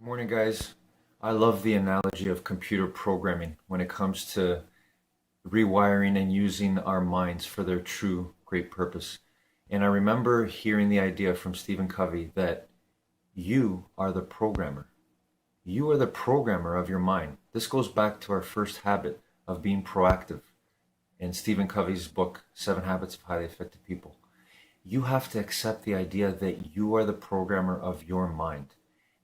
Morning, guys. I love the analogy of computer programming when it comes to rewiring and using our minds for their true great purpose. And I remember hearing the idea from Stephen Covey that you are the programmer. You are the programmer of your mind. This goes back to our first habit of being proactive in Stephen Covey's book, Seven Habits of Highly Effective People. You have to accept the idea that you are the programmer of your mind.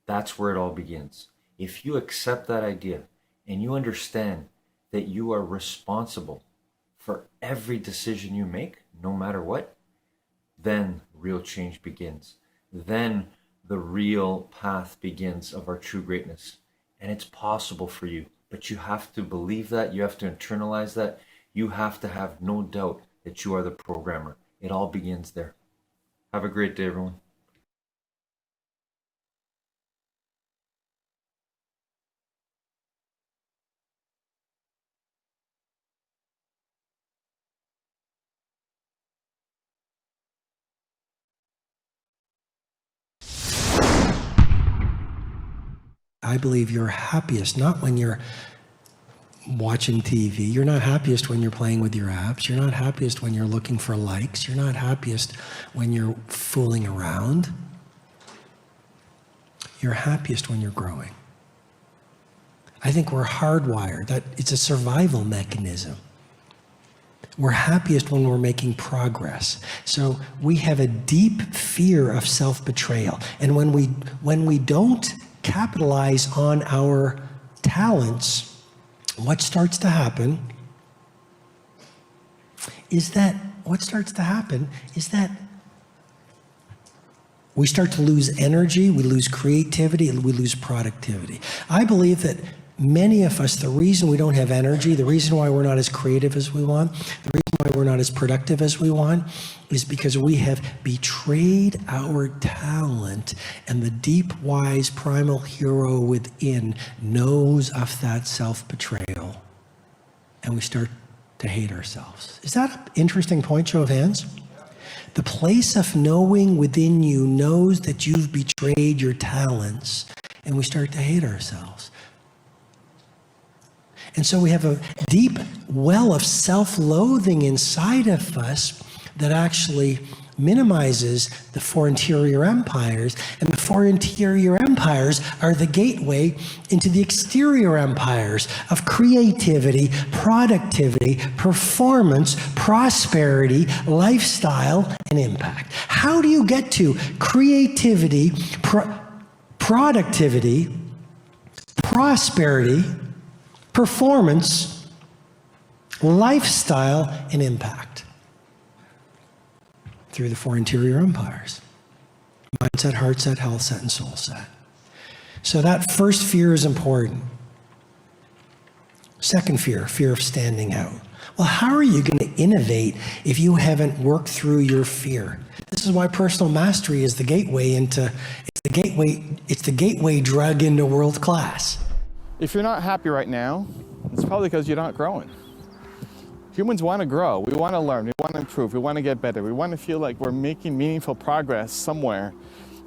That's where it all begins. If you accept that idea and you understand that you are responsible for every decision you make, no matter what, then real change begins. Then the real path begins of our true greatness. And it's possible for you, but you have to believe that, you have to internalize that, you have to have no doubt that you are the programmer. It all begins there. Have a great day, everyone. I believe you're happiest not when you're watching TV. You're not happiest when you're playing with your apps. You're not happiest when you're looking for likes. You're not happiest when you're fooling around. You're happiest when you're growing. I think we're hardwired. That it's a survival mechanism. We're happiest when we're making progress. So we have a deep fear of self-betrayal. And when we don't capitalize on our talents, what starts to happen is that we start to lose energy, we lose creativity, and we lose productivity. I believe that many of us, the reason we don't have energy, the reason why we're not as creative as we want, the reason why we're not as productive as we want, is because we have betrayed our talent, and the deep, wise, primal hero within knows of that self-betrayal, and we start to hate ourselves. Is that an interesting point? Show of hands. The place of knowing within you knows that you've betrayed your talents, and we start to hate ourselves. And so we have a deep well of self-loathing inside of us that actually minimizes the four interior empires. And the four interior empires are the gateway into the exterior empires of creativity, productivity, performance, prosperity, lifestyle, and impact. How do you get to creativity, productivity, prosperity, performance, lifestyle, and impact? Through the four interior empires: mindset, heart set, health set, and soul set. So that first fear is important. Second fear of standing out. Well, how are you going to innovate if you haven't worked through your fear? This is why personal mastery is the gateway it's the gateway drug into world class. If you're not happy right now, it's probably because you're not growing. Humans want to grow. We want to learn. We want to improve. We want to get better. We want to feel like we're making meaningful progress somewhere.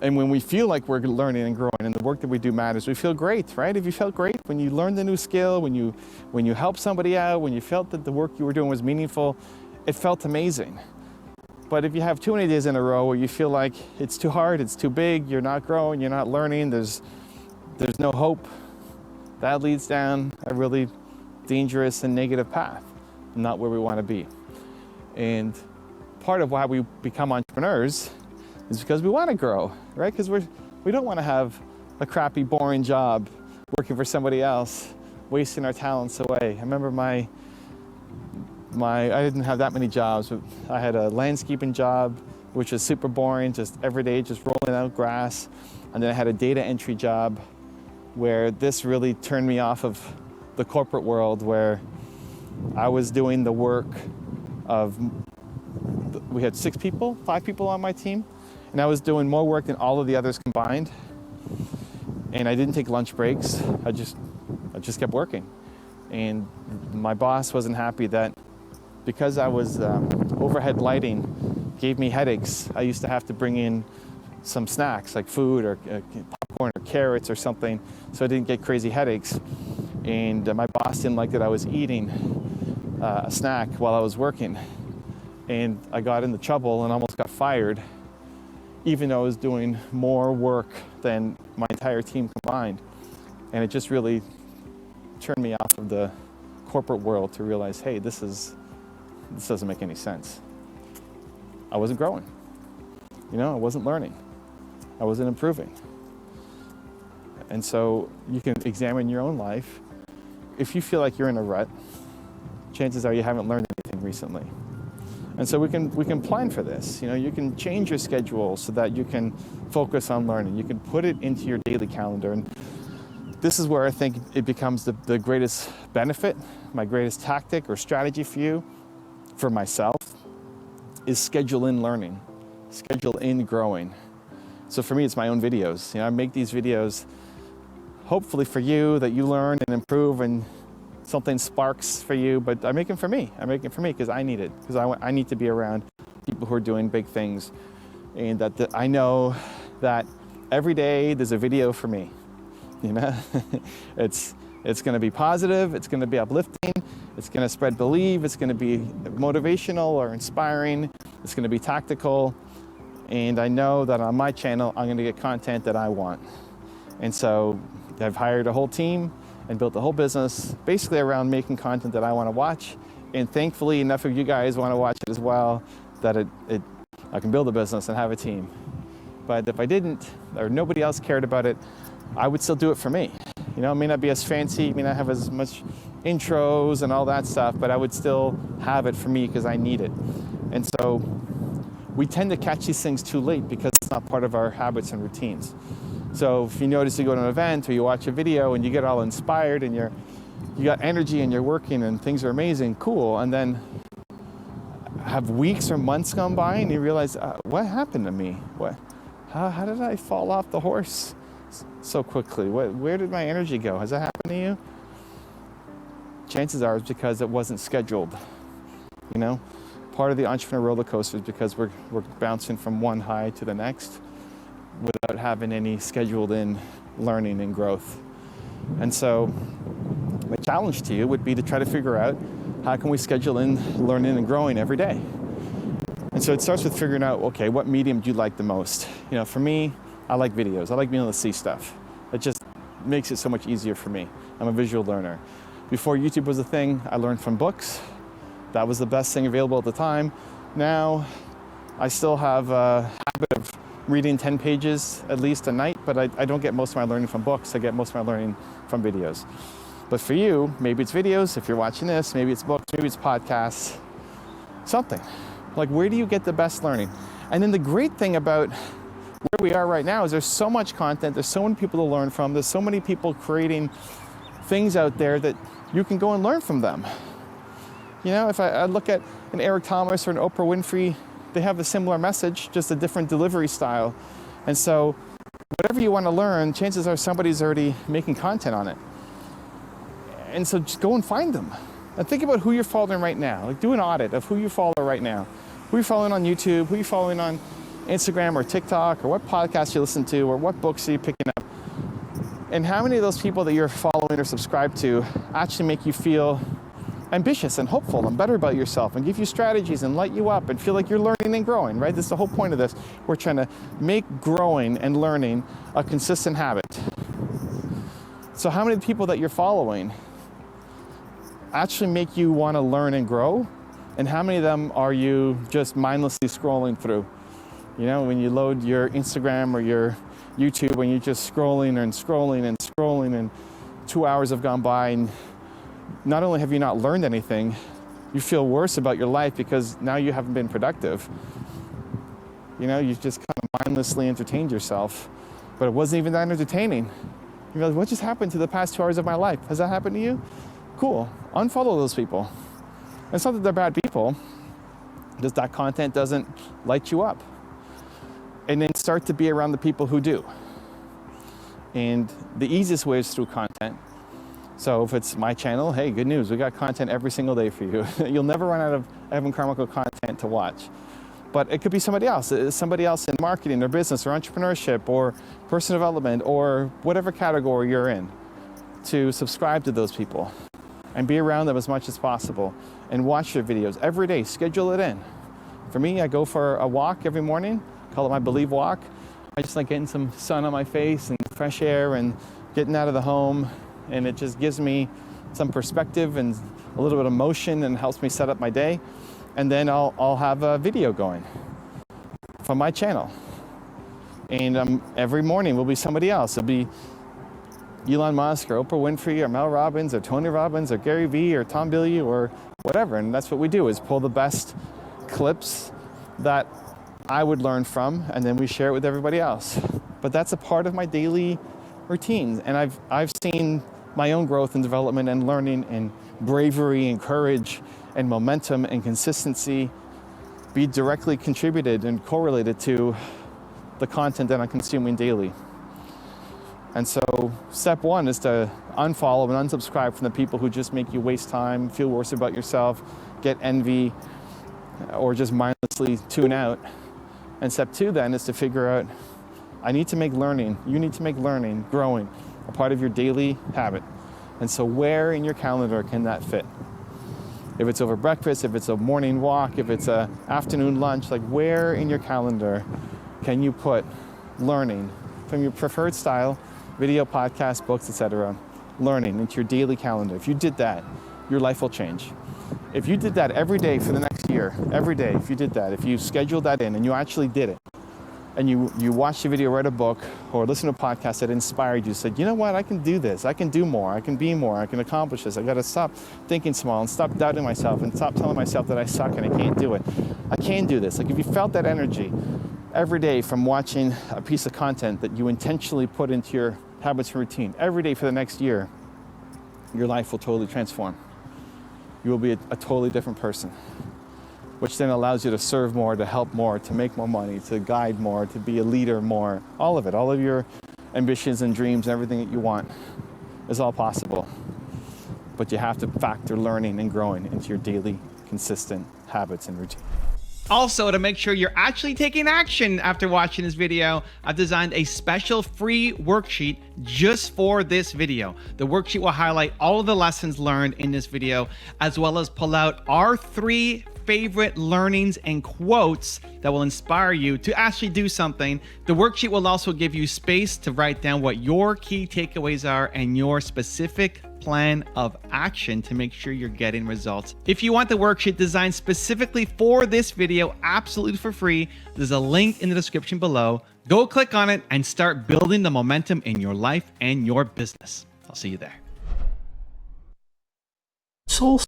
And when we feel like we're learning and growing and the work that we do matters, we feel great, right? Have you felt great when you learned a new skill, when you helped somebody out, when you felt that the work you were doing was meaningful? It felt amazing. But if you have too many days in a row where you feel like it's too hard, it's too big, you're not growing, you're not learning, there's no hope, that leads down a really dangerous and negative path, not where we want to be. And part of why we become entrepreneurs is because we want to grow, right? Because we don't want to have a crappy, boring job working for somebody else, wasting our talents away. I remember I didn't have that many jobs, but I had a landscaping job, which was super boring, just every day, just rolling out grass. And then I had a data entry job where this really turned me off of the corporate world, where I was doing the work of, we had 5 people on my team, and I was doing more work than all of the others combined. And I didn't take lunch breaks. I just kept working. And my boss wasn't happy that because I was overhead lighting gave me headaches. I used to have to bring in some snacks like food or popcorn or carrots or something so I didn't get crazy headaches. And my boss didn't like that I was eating a snack while I was working. And I got into trouble and almost got fired, even though I was doing more work than my entire team combined. And it just really turned me off of the corporate world to realize, hey, this doesn't make any sense. I wasn't growing. I wasn't learning. I wasn't improving. And so you can examine your own life. If you feel like you're in a rut, chances are you haven't learned anything recently. And so we can plan for this. You can change your schedule so that you can focus on learning. You can put it into your daily calendar. And this is where I think it becomes the greatest benefit, my greatest tactic or strategy for you, for myself, is schedule in learning, schedule in growing. So for me, it's my own videos. I make these videos hopefully for you, that you learn and improve and something sparks for you, but I make them for me. I make them for me because I need it, because I need to be around people who are doing big things, and that I know that every day there's a video for me. It's going to be positive, it's going to be uplifting, it's going to spread belief, it's going to be motivational or inspiring, it's going to be tactical, and I know that on my channel I'm going to get content that I want. And so I've hired a whole team and built a whole business basically around making content that I want to watch. And thankfully, enough of you guys want to watch it as well that I can build a business and have a team. But if I didn't, or nobody else cared about it, I would still do it for me. It may not be as fancy, it may not have as much intros and all that stuff, but I would still have it for me because I need it. And so we tend to catch these things too late because it's not part of our habits and routines. So if you notice, you go to an event or you watch a video and you get all inspired and you got energy and you're working and things are amazing, cool, and then have weeks or months gone by and you realize, what happened to me? How did I fall off the horse so quickly? Where did my energy go? Has that happened to you? Chances are it's because it wasn't scheduled. Part of the entrepreneur roller coaster is because we're bouncing from one high to the next without having any scheduled in learning and growth. And so my challenge to you would be to try to figure out how can we schedule in learning and growing every day. And so it starts with figuring out, okay, what medium do you like the most? For me, I like videos. I like being able to see stuff. It just makes it so much easier for me. I'm a visual learner. Before YouTube was a thing, I learned from books. That was the best thing available at the time. Now, I still have a habit of reading 10 pages at least a night, but I don't get most of my learning from books. I get most of my learning from videos. But for you, maybe it's videos. If you're watching this, maybe it's books, maybe it's podcasts, something. Like, where do you get the best learning? And then the great thing about where we are right now is there's so much content, there's so many people to learn from, there's so many people creating things out there that you can go and learn from them. If I look at an Eric Thomas or an Oprah Winfrey, they have a similar message, just a different delivery style. And so whatever you want to learn, chances are somebody's already making content on it. And so just go and find them. And think about who you're following right now. Like, do an audit of who you follow right now. Who are you following on YouTube? Who are you following on Instagram or TikTok? Or what podcasts you listen to? Or what books are you picking up? And how many of those people that you're following or subscribed to actually make you feel ambitious and hopeful and better about yourself and give you strategies and light you up and feel like you're learning and growing, right? This is the whole point of this. We're trying to make growing and learning a consistent habit. So how many of the people that you're following actually make you want to learn and grow? And how many of them are you just mindlessly scrolling through? When you load your Instagram or your YouTube, when you're just scrolling and scrolling and scrolling and 2 hours have gone by and not only have you not learned anything, you feel worse about your life because now you haven't been productive. You've just kind of mindlessly entertained yourself, but it wasn't even that entertaining. You're like, what just happened to the past 2 hours of my life? Has that happened to you? Cool. Unfollow those people. And it's not that they're bad people, just that content doesn't light you up. And then start to be around the people who do. And the easiest way is through content. So if it's my channel, hey, good news. We got content every single day for you. You'll never run out of Evan Carmichael content to watch. but it could be somebody else in marketing or business or entrepreneurship or personal development or whatever category you're in, to subscribe to those people and be around them as much as possible and watch their videos every day. Schedule it in. For me, I go for a walk every morning, call it my Believe Walk. I just like getting some sun on my face and fresh air and getting out of the home, and it just gives me some perspective and a little bit of motion and helps me set up my day. And then I'll have a video going from my channel. And every morning will be somebody else. It'll be Elon Musk or Oprah Winfrey or Mel Robbins or Tony Robbins or Gary Vee or Tom Bilyeu or whatever. And that's what we do, is pull the best clips that I would learn from, and then we share it with everybody else. But that's a part of my daily routine. And I've seen my own growth and development and learning and bravery and courage and momentum and consistency be directly contributed and correlated to the content that I'm consuming daily. And so step one is to unfollow and unsubscribe from the people who just make you waste time, feel worse about yourself, get envy, or just mindlessly tune out. And step two then is to figure out, I need to make learning, you need to make learning, growing, a part of your daily habit. And so where in your calendar can that fit? If it's over breakfast, if it's a morning walk, if it's an afternoon lunch, like where in your calendar can you put learning from your preferred style, video, podcast, books, etc., learning into your daily calendar? If you did that, your life will change. If you did that every day for the next year, every day, if you did that, if you scheduled that in and you actually did it, and you watched a video, read a book, or listened to a podcast that inspired you, said, you know what, I can do this, I can do more, I can be more, I can accomplish this, I gotta stop thinking small and stop doubting myself and stop telling myself that I suck and I can't do it. I can do this. Like if you felt that energy every day from watching a piece of content that you intentionally put into your habits and routine, every day for the next year, your life will totally transform. You will be a totally different person, which then allows you to serve more, to help more, to make more money, to guide more, to be a leader more. All of it, all of your ambitions and dreams and everything that you want is all possible. But you have to factor learning and growing into your daily, consistent habits and routine. Also, to make sure you're actually taking action after watching this video, I've designed a special free worksheet just for this video. The worksheet will highlight all of the lessons learned in this video, as well as pull out our 3 favorite learnings and quotes that will inspire you to actually do something. The worksheet will also give you space to write down what your key takeaways are and your specific plan of action to make sure you're getting results. If you want the worksheet designed specifically for this video, absolutely for free, there's a link in the description below. Go click on it and start building the momentum in your life and your business. I'll see you there. Soul.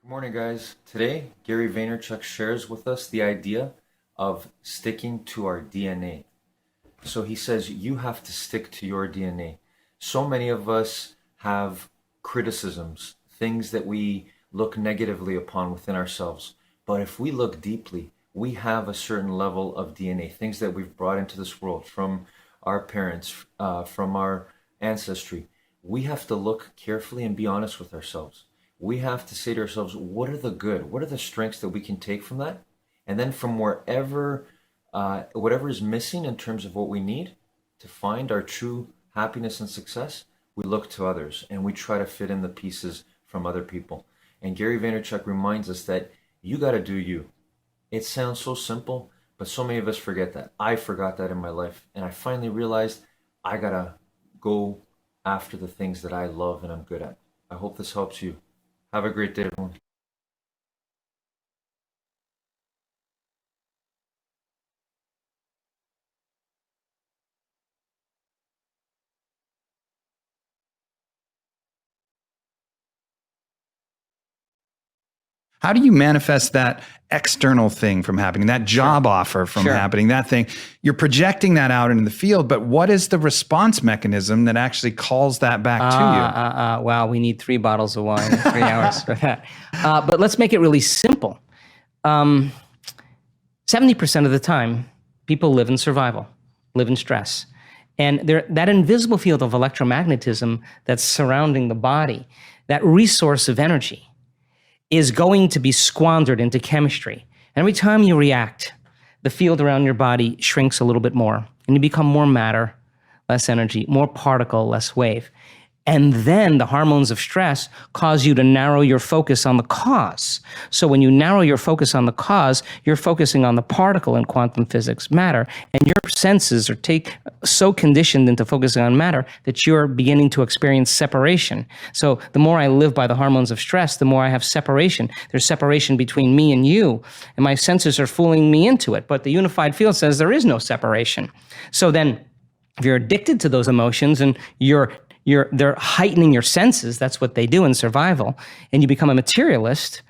Good morning, guys. Today, Gary Vaynerchuk shares with us the idea of sticking to our DNA. So he says you have to stick to your DNA. So many of us have criticisms, things that we look negatively upon within ourselves. But if we look deeply, we have a certain level of DNA, things that we've brought into this world from our parents, from our ancestry. We have to look carefully and be honest with ourselves. We have to say to ourselves, what are the good? What are the strengths that we can take from that? And then from wherever, whatever is missing in terms of what we need to find our true happiness and success, we look to others and we try to fit in the pieces from other people. And Gary Vaynerchuk reminds us that you got to do you. It sounds so simple, but so many of us forget that. I forgot that in my life. And I finally realized I got to go after the things that I love and I'm good at. I hope this helps you. Have a great day, everyone. How do you manifest that external thing from happening, that job offer from happening, that thing? You're projecting that out into the field, but what is the response mechanism that actually calls that back to you? Wow, we need 3 bottles of wine in 3 hours for that. But let's make it really simple. 70% of the time, people live in survival, live in stress. And that invisible field of electromagnetism that's surrounding the body, that resource of energy, is going to be squandered into chemistry. And every time you react, the field around your body shrinks a little bit more, and you become more matter, less energy, more particle, less wave. And then the hormones of stress cause you to narrow your focus on the cause. So when you narrow your focus on the cause, you're focusing on the particle in quantum physics, matter, and your senses are so conditioned into focusing on matter that you're beginning to experience separation. So the more I live by the hormones of stress, the more I have separation. There's separation between me and you, and my senses are fooling me into it. But the unified field says there is no separation. So then if you're addicted to those emotions and they're heightening your senses, that's what they do in survival, and you become a materialist,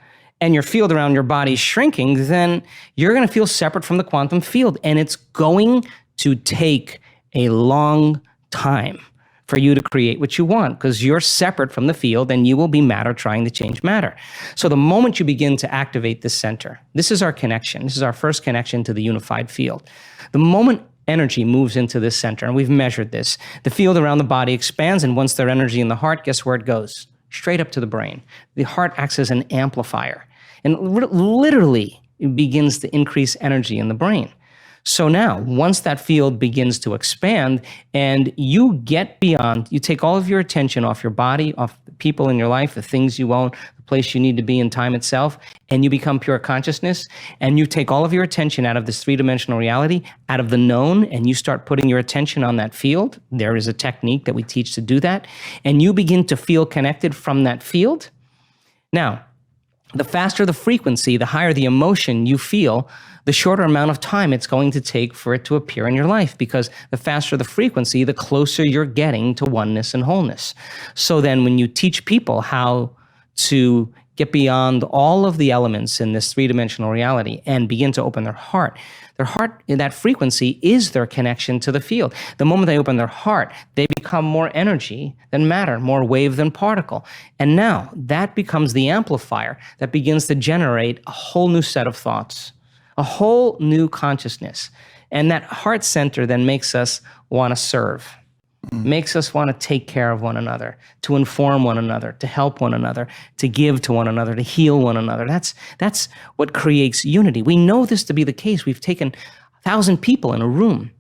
and your field around your body is shrinking, then you're going to feel separate from the quantum field, and it's going to take a long time for you to create what you want, because you're separate from the field, and you will be matter trying to change matter. So the moment you begin to activate this center, this is our connection. This is our first connection to the unified field. The moment energy moves into this center, and we've measured this, the field around the body expands, and once there's energy in the heart, guess where it goes? Straight up to the brain. The heart acts as an amplifier, and literally it begins to increase energy in the brain. So now, once that field begins to expand and you get beyond, you take all of your attention off your body, off the people in your life, the things you own, the place you need to be in time itself, and you become pure consciousness, and you take all of your attention out of this three-dimensional reality, out of the known, and you start putting your attention on that field. There is a technique that we teach to do that, and you begin to feel connected from that field. Now, the faster the frequency, the higher the emotion you feel, the shorter amount of time it's going to take for it to appear in your life, because the faster the frequency, the closer you're getting to oneness and wholeness. So then when you teach people how to get beyond all of the elements in this three-dimensional reality and begin to open their heart in that frequency is their connection to the field. The moment they open their heart, they become more energy than matter, more wave than particle. And now that becomes the amplifier that begins to generate a whole new set of thoughts, a whole new consciousness. And that heart center then makes us want to serve, makes us want to take care of one another, to inform one another, to help one another, to give to one another, to heal one another. That's what creates unity. We know this to be the case. We've taken 1,000 people in a room.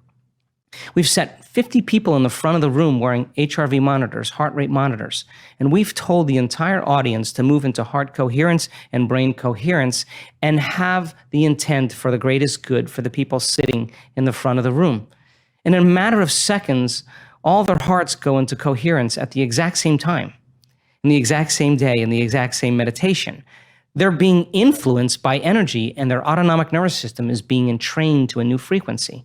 We've set 50 people in the front of the room wearing HRV monitors, heart rate monitors, and we've told the entire audience to move into heart coherence and brain coherence and have the intent for the greatest good for the people sitting in the front of the room. And in a matter of seconds, all their hearts go into coherence at the exact same time, in the exact same day, in the exact same meditation. They're being influenced by energy, and their autonomic nervous system is being entrained to a new frequency.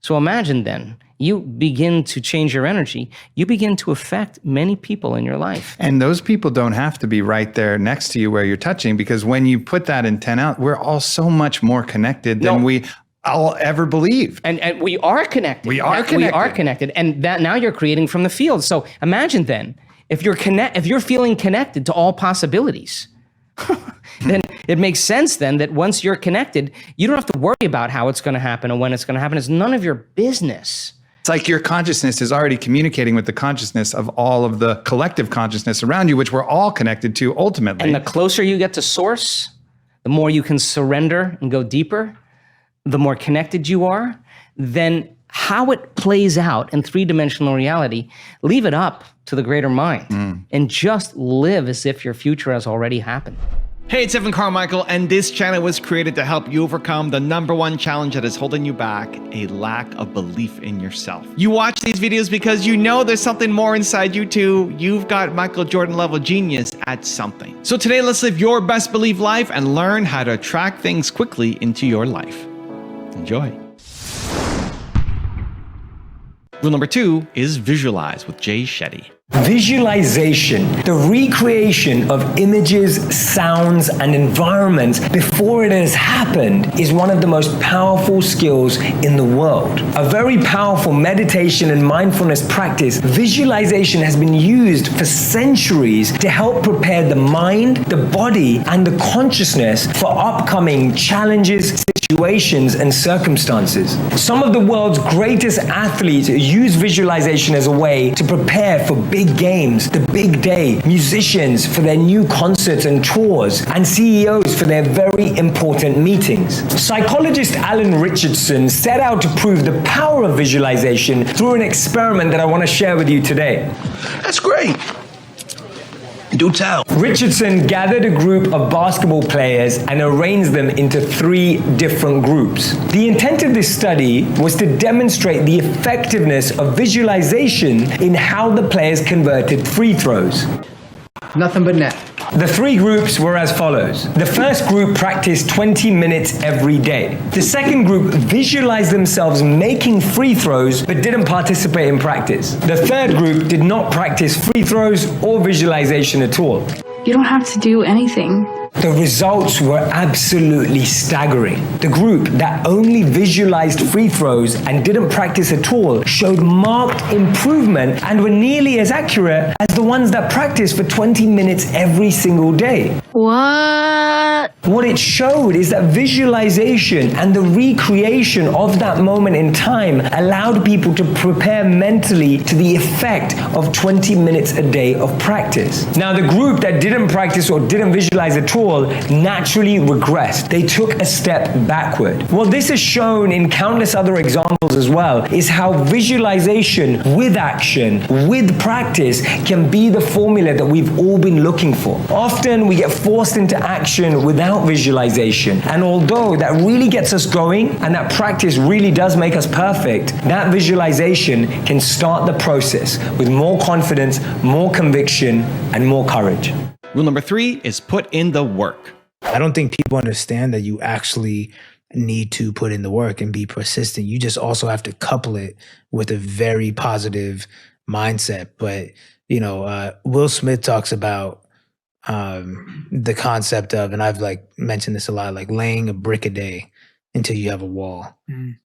So imagine then, you begin to change your energy, you begin to affect many people in your life. And those people don't have to be right there next to you where you're touching, because when you put that intent out, we're all so much more connected than we all ever believed. And we are connected. We are connected. We are connected. And that now you're creating from the field. So imagine then, if you're feeling connected to all possibilities, then it makes sense then that once you're connected, you don't have to worry about how it's going to happen or when it's going to happen. It's none of your business. It's like your consciousness is already communicating with the consciousness of all of the collective consciousness around you, which we're all connected to ultimately. And the closer you get to source, the more you can surrender and go deeper, the more connected you are. Then how it plays out in three-dimensional reality, leave it up to the greater mind and just live as if your future has already happened. Hey, it's Evan Carmichael, and this channel was created to help you overcome the #1 challenge that is holding you back, a lack of belief in yourself. You watch these videos because you know there's something more inside you too. You've got Michael Jordan level genius at something. So today, let's live your best belief life and learn how to attract things quickly into your life. Enjoy. Rule number 2 is visualize with Jay Shetty. Visualization, the recreation of images, sounds, and environments before it has happened, is one of the most powerful skills in the world. A very powerful meditation and mindfulness practice, visualization has been used for centuries to help prepare the mind, the body, and the consciousness for upcoming challenges, situations, and circumstances. Some of the world's greatest athletes use visualization as a way to prepare for big games, the big day, musicians for their new concerts and tours, and CEOs for their very important meetings. Psychologist Alan Richardson set out to prove the power of visualization through an experiment that I want to share with you today. That's great. Do tell. Richardson gathered a group of basketball players and arranged them into 3 different groups. The intent of this study was to demonstrate the effectiveness of visualization in how the players converted free throws. Nothing but net. The 3 groups were as follows. The first group practiced 20 minutes every day. The second group visualized themselves making free throws but didn't participate in practice. The third group did not practice free throws or visualization at all. You don't have to do anything. The results were absolutely staggering. The group that only visualized free throws and didn't practice at all showed marked improvement and were nearly as accurate as the ones that practiced for 20 minutes every single day. What? What it showed is that visualization and the recreation of that moment in time allowed people to prepare mentally to the effect of 20 minutes a day of practice. Now, the group that didn't practice or didn't visualize at all naturally regressed. They took a step backward. What this is shown in countless other examples as well is how visualization with action, with practice, can be the formula that we've all been looking for. Often we get forced into action without visualization, and although that really gets us going and that practice really does make us perfect, that visualization can start the process with more confidence, more conviction, and more courage. Rule number 3 is put in the work. I don't think people understand that you actually need to put in the work and be persistent. You just also have to couple it with a very positive mindset. But, you know, Will Smith talks about the concept of, and I've mentioned this a lot, laying a brick a day until you have a wall.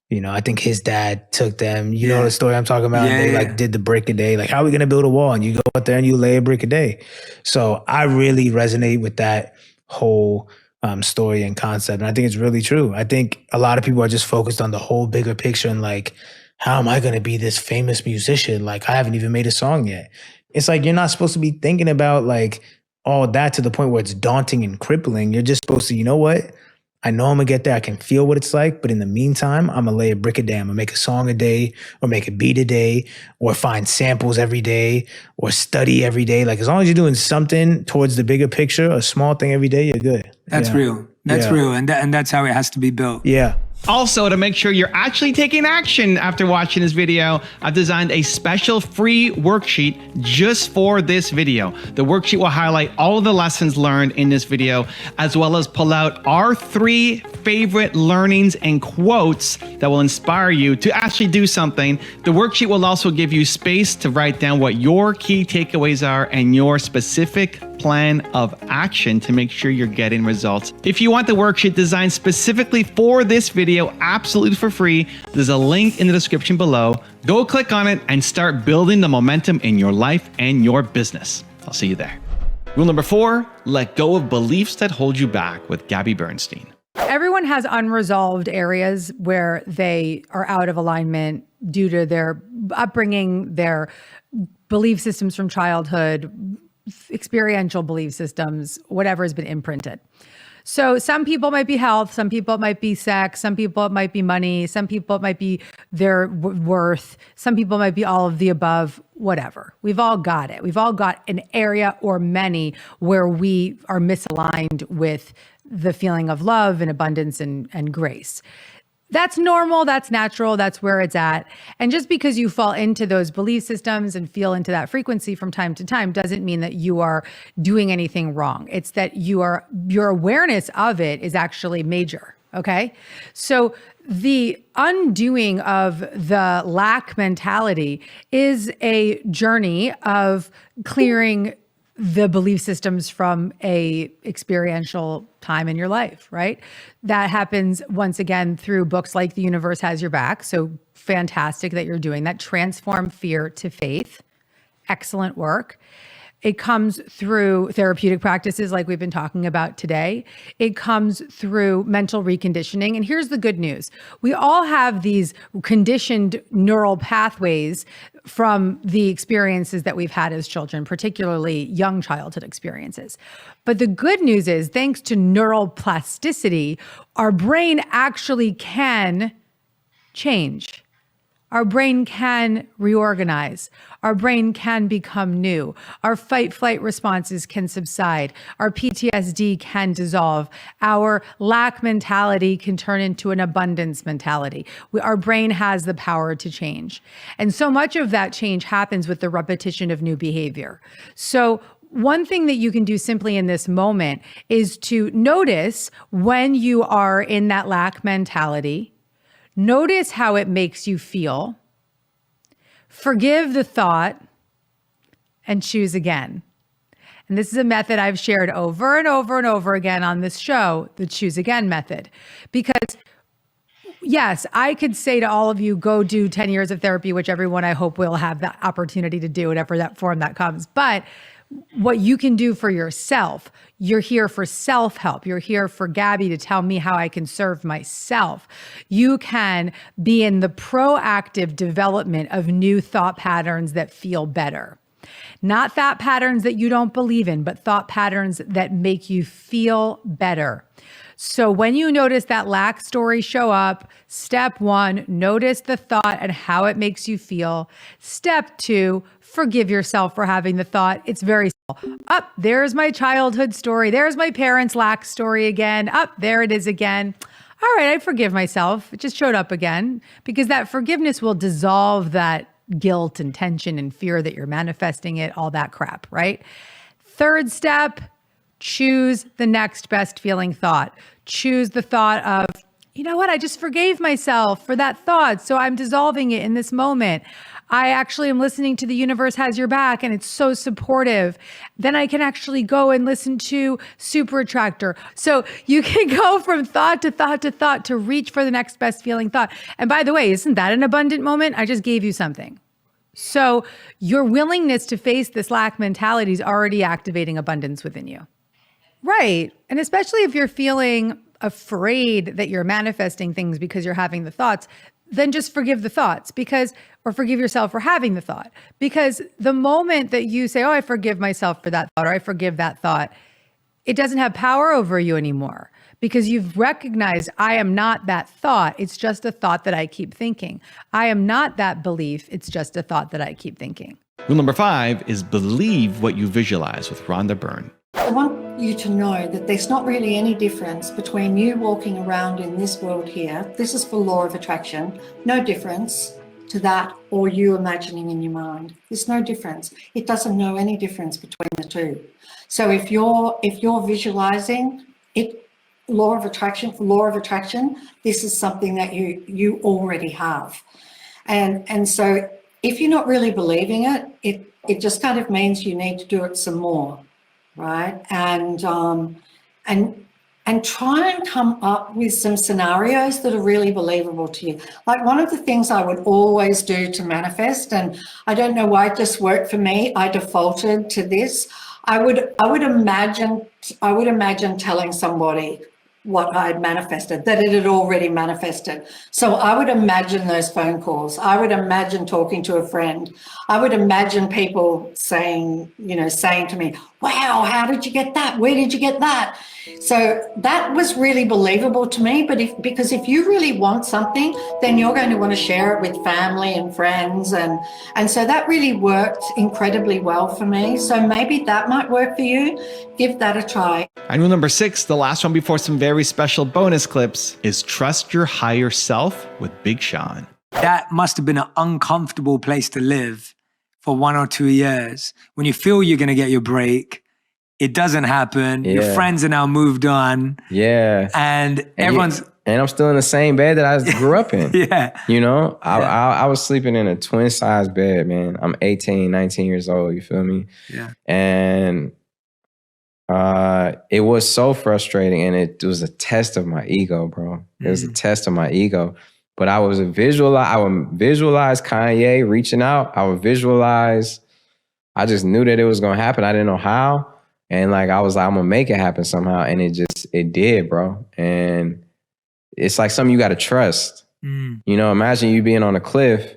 You know, I think his dad took them, you know the story I'm talking about? And they did the brick a day. How are we going to build a wall? And you go out there and you lay a brick a day. So I really resonate with that whole story and concept. And I think it's really true. I think a lot of people are just focused on the whole bigger picture and how am I going to be this famous musician? I haven't even made a song yet. It's you're not supposed to be thinking about all that to the point where it's daunting and crippling. You're just supposed to, you know what? I know I'm gonna get there. I can feel what it's like. But in the meantime, I'm gonna lay a brick a day. I'm gonna make a song a day or make a beat a day or find samples every day or study every day. As long as you're doing something towards the bigger picture, a small thing every day, you're good. That's real. That's real. And that's how it has to be built. Yeah. Also, to make sure you're actually taking action after watching this video, I've designed a special free worksheet just for this video. The worksheet will highlight all of the lessons learned in this video, as well as pull out our 3 favorite learnings and quotes that will inspire you to actually do something. The worksheet will also give you space to write down what your key takeaways are and your specific plan of action to make sure you're getting results. If you want the worksheet designed specifically for this video, absolutely for free, there's a link in the description below. Go click on it and start building the momentum in your life and your business. I'll see you there. Rule number 4, let go of beliefs that hold you back with Gabby Bernstein. Everyone has unresolved areas where they are out of alignment due to their upbringing, their belief systems from childhood, experiential belief systems, whatever has been imprinted. So some people might be health, some people it might be sex, some people it might be money, some people it might be their worth, some people might be all of the above, whatever. We've all got it. We've all got an area or many where we are misaligned with the feeling of love and abundance and grace. That's normal, that's natural, that's where it's at. And just because you fall into those belief systems and feel into that frequency from time to time doesn't mean that you are doing anything wrong. It's that your awareness of it is actually major. Okay. So the undoing of the lack mentality is a journey of clearing the belief systems from a experiential time in your life, right? That happens once again through books like The Universe Has Your Back. So fantastic that you're doing that. Transform fear to faith. Excellent work. It comes through therapeutic practices like we've been talking about today. It comes through mental reconditioning. And here's the good news. We all have these conditioned neural pathways from the experiences that we've had as children, particularly young childhood experiences. But the good news is, thanks to neural plasticity, our brain actually can change. Our brain can reorganize. Our brain can become new. Our fight-flight responses can subside. Our PTSD can dissolve. Our lack mentality can turn into an abundance mentality. Our brain has the power to change. And so much of that change happens with the repetition of new behavior. So one thing that you can do simply in this moment is to notice when you are in that lack mentality. Notice how it makes you feel. Forgive the thought and choose again. And this is a method I've shared over and over and over again on this show, the choose again method. Because yes, I could say to all of you, go do 10 years of therapy, which everyone I hope will have the opportunity to do, whatever that form that comes. But what you can do for yourself, you're here for self-help. You're here for Gabby to tell me how I can serve myself. You can be in the proactive development of new thought patterns that feel better. Not thought patterns that you don't believe in, but thought patterns that make you feel better. So when you notice that lack story show up, step 1, notice the thought and how it makes you feel. Step 2, forgive yourself for having the thought. It's very simple. There's my childhood story. There's my parents' lack story again. There it is again. All right, I forgive myself. It just showed up again, because that forgiveness will dissolve that guilt and tension and fear that you're manifesting it, all that crap, right? Third step, choose the next best feeling thought. Choose the thought of, you know what, I just forgave myself for that thought, so I'm dissolving it in this moment. I actually am listening to The Universe Has Your Back, and it's so supportive. Then I can actually go and listen to Super Attractor. So you can go from thought to thought to thought to reach for the next best feeling thought. And by the way, isn't that an abundant moment? I just gave you something. So your willingness to face this lack mentality is already activating abundance within you. Right. And especially if you're feeling afraid that you're manifesting things because you're having the thoughts, then just forgive the thoughts, or forgive yourself for having the thought. Because the moment that you say, oh, I forgive myself for that thought, or I forgive that thought, it doesn't have power over you anymore, because you've recognized, I am not that thought. It's just a thought that I keep thinking. I am not that belief. It's just a thought that I keep thinking. Rule number 5 is believe what you visualize with Rhonda Byrne. I want you to know that there's not really any difference between you walking around in this world here. This is for law of attraction. No difference to that or you imagining in your mind. There's no difference. It doesn't know any difference between the two. So if you're visualizing it, law of attraction, this is something that you already have. And so if you're not really believing it, it just kind of means you need to do it some more. Right. And try and come up with some scenarios that are really believable to you. Like one of the things I would always do to manifest, and I don't know why it just worked for me, I defaulted to this. I would imagine telling somebody what I had manifested, that it had already manifested. So I would imagine those phone calls. I would imagine talking to a friend. I would imagine people saying to me, wow, how did you get that? Where did you get that? So that was really believable to me. But because if you really want something, then you're going to want to share it with family and friends. And so that really worked incredibly well for me. So maybe that might work for you. Give that a try. And rule number 6, the last one before some very special bonus clips, is trust your higher self with Big Sean. That must have been an uncomfortable place to live for 1 or 2 years. When you feel you're going to get your break, it doesn't happen. Yeah. Your friends are now moved on. Yeah. And everyone's And I'm still in the same bed that I grew up in. Yeah. You know, I was sleeping in a twin size bed, man. I'm 18, 19 years old. You feel me? Yeah. And it was so frustrating, and it was a test of my ego, bro. It was a test of my ego. But I would visualize Kanye reaching out. I just knew that it was gonna happen. I didn't know how. And like I was like, I'm gonna make it happen somehow. And it did, bro. And it's like something you gotta trust. You know, imagine you being on a cliff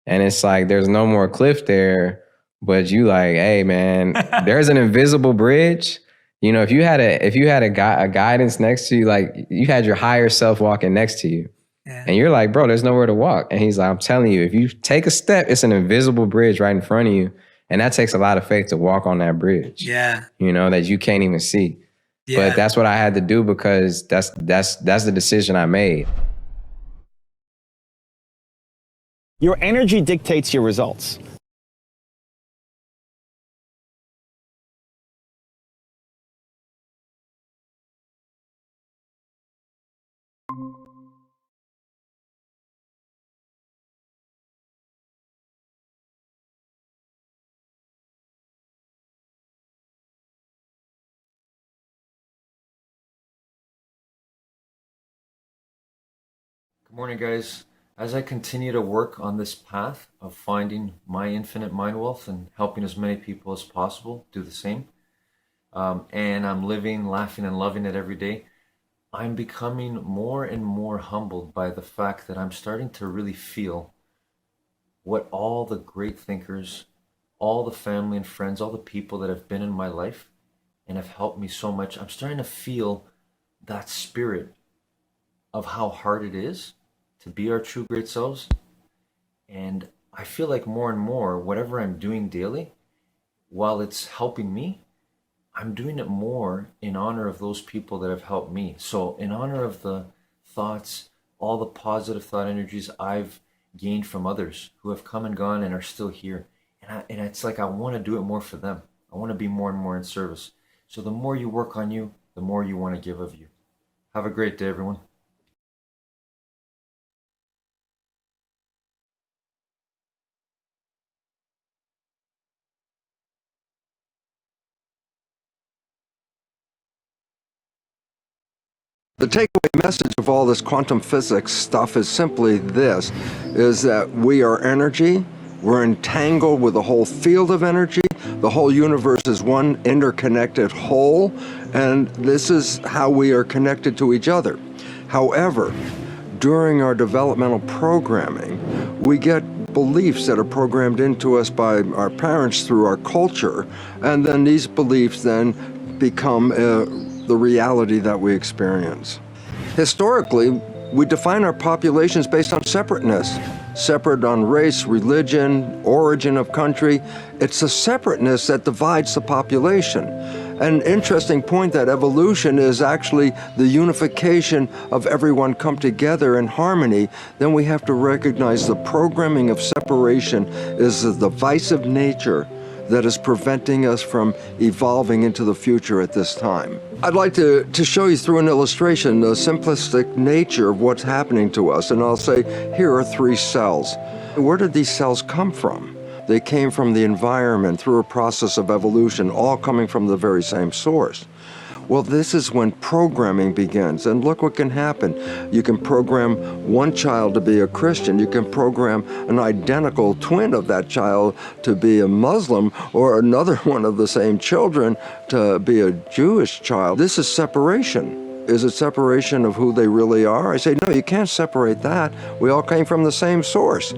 and it's like there's no more cliff there, but you like, hey man, there's an invisible bridge. You know, if you had a guidance next to you, like you had your higher self walking next to you. Yeah. And you're like, bro, there's nowhere to walk. And he's like, I'm telling you, if you take a step, it's an invisible bridge right in front of you. And that takes a lot of faith to walk on that bridge. Yeah. You know, that you can't even see. Yeah. But that's what I had to do because that's the decision I made. Your energy dictates your results. Good morning, guys. As I continue to work on this path of finding my infinite mind wealth and helping as many people as possible do the same, and I'm living, laughing, and loving it every day, I'm becoming more and more humbled by the fact that I'm starting to really feel what all the great thinkers, all the family and friends, all the people that have been in my life and have helped me so much, I'm starting to feel that spirit of how hard it is to be our true great selves. And I feel like more and more, whatever I'm doing daily, while it's helping me, I'm doing it more in honor of those people that have helped me. So in honor of the thoughts, all the positive thought energies I've gained from others who have come and gone and are still here. And it's like I want to do it more for them. I want to be more and more in service. So the more you work on you, the more you want to give of you. Have a great day, everyone. The takeaway message of all this quantum physics stuff is simply this, is that we are energy, we're entangled with the whole field of energy, the whole universe is one interconnected whole, and this is how we are connected to each other. However, during our developmental programming, we get beliefs that are programmed into us by our parents through our culture, and then these beliefs then become the reality that we experience. Historically, we define our populations based on separateness. Separate on race, religion, origin of country. It's the separateness that divides the population. An interesting point that evolution is actually the unification of everyone come together in harmony. Then we have to recognize the programming of separation is the divisive nature that is preventing us from evolving into the future at this time. I'd like to show you through an illustration the simplistic nature of what's happening to us, and I'll say, here are 3 cells. Where did these cells come from? They came from the environment through a process of evolution, all coming from the very same source. Well, this is when programming begins, and look what can happen. You can program one child to be a Christian, you can program an identical twin of that child to be a Muslim, or another one of the same children to be a Jewish child. This is separation. Is it separation of who they really are? I say, no, you can't separate that. We all came from the same source.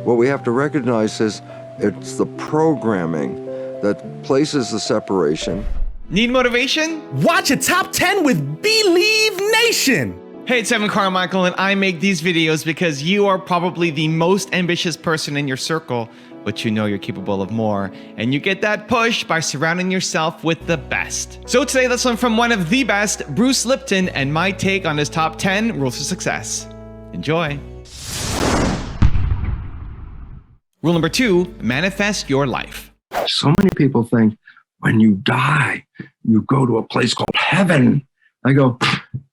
What we have to recognize is it's the programming that places the separation. Need motivation? Watch a top 10 with Believe Nation. Hey, it's Evan Carmichael, and I make these videos because you are probably the most ambitious person in your circle, but you know you're capable of more, and you get that push by surrounding yourself with the best. So today, let's learn from one of the best, Bruce Lipton, and my take on his top 10 rules for success. Enjoy. Rule number 2, manifest your life. So many people think when you die, you go to a place called heaven. I go,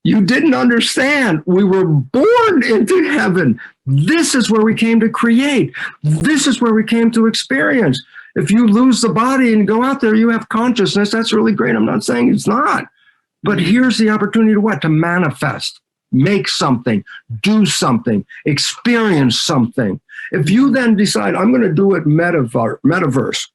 You didn't understand. We were born into heaven. This is where we came to create. This is where we came to experience. If you lose the body and go out there, you have consciousness. That's really great. I'm not saying it's not. But here's the opportunity to what? To manifest, make something, do something, experience something. If you then decide, I'm going to do it metaverse,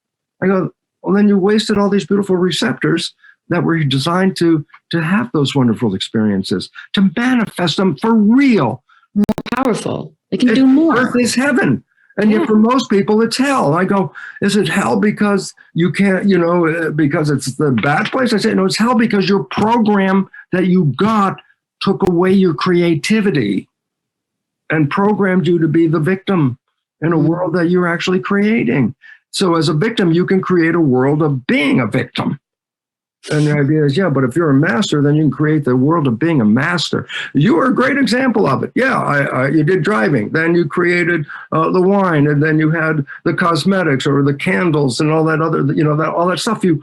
I go, well, then you wasted all these beautiful receptors that were designed to have those wonderful experiences, to manifest them for real. More powerful. They can do more. Earth is heaven. And yet for most people, it's hell. I go, is it hell because you can't, because it's the bad place? I say, no, it's hell because your program that you got took away your creativity and programmed you to be the victim in a world that you're actually creating. So as a victim, you can create a world of being a victim. And the idea is, but if you're a master, then you can create the world of being a master. You are a great example of it. You did driving. Then you created the wine, and then you had the cosmetics or the candles and all that other, all that stuff. You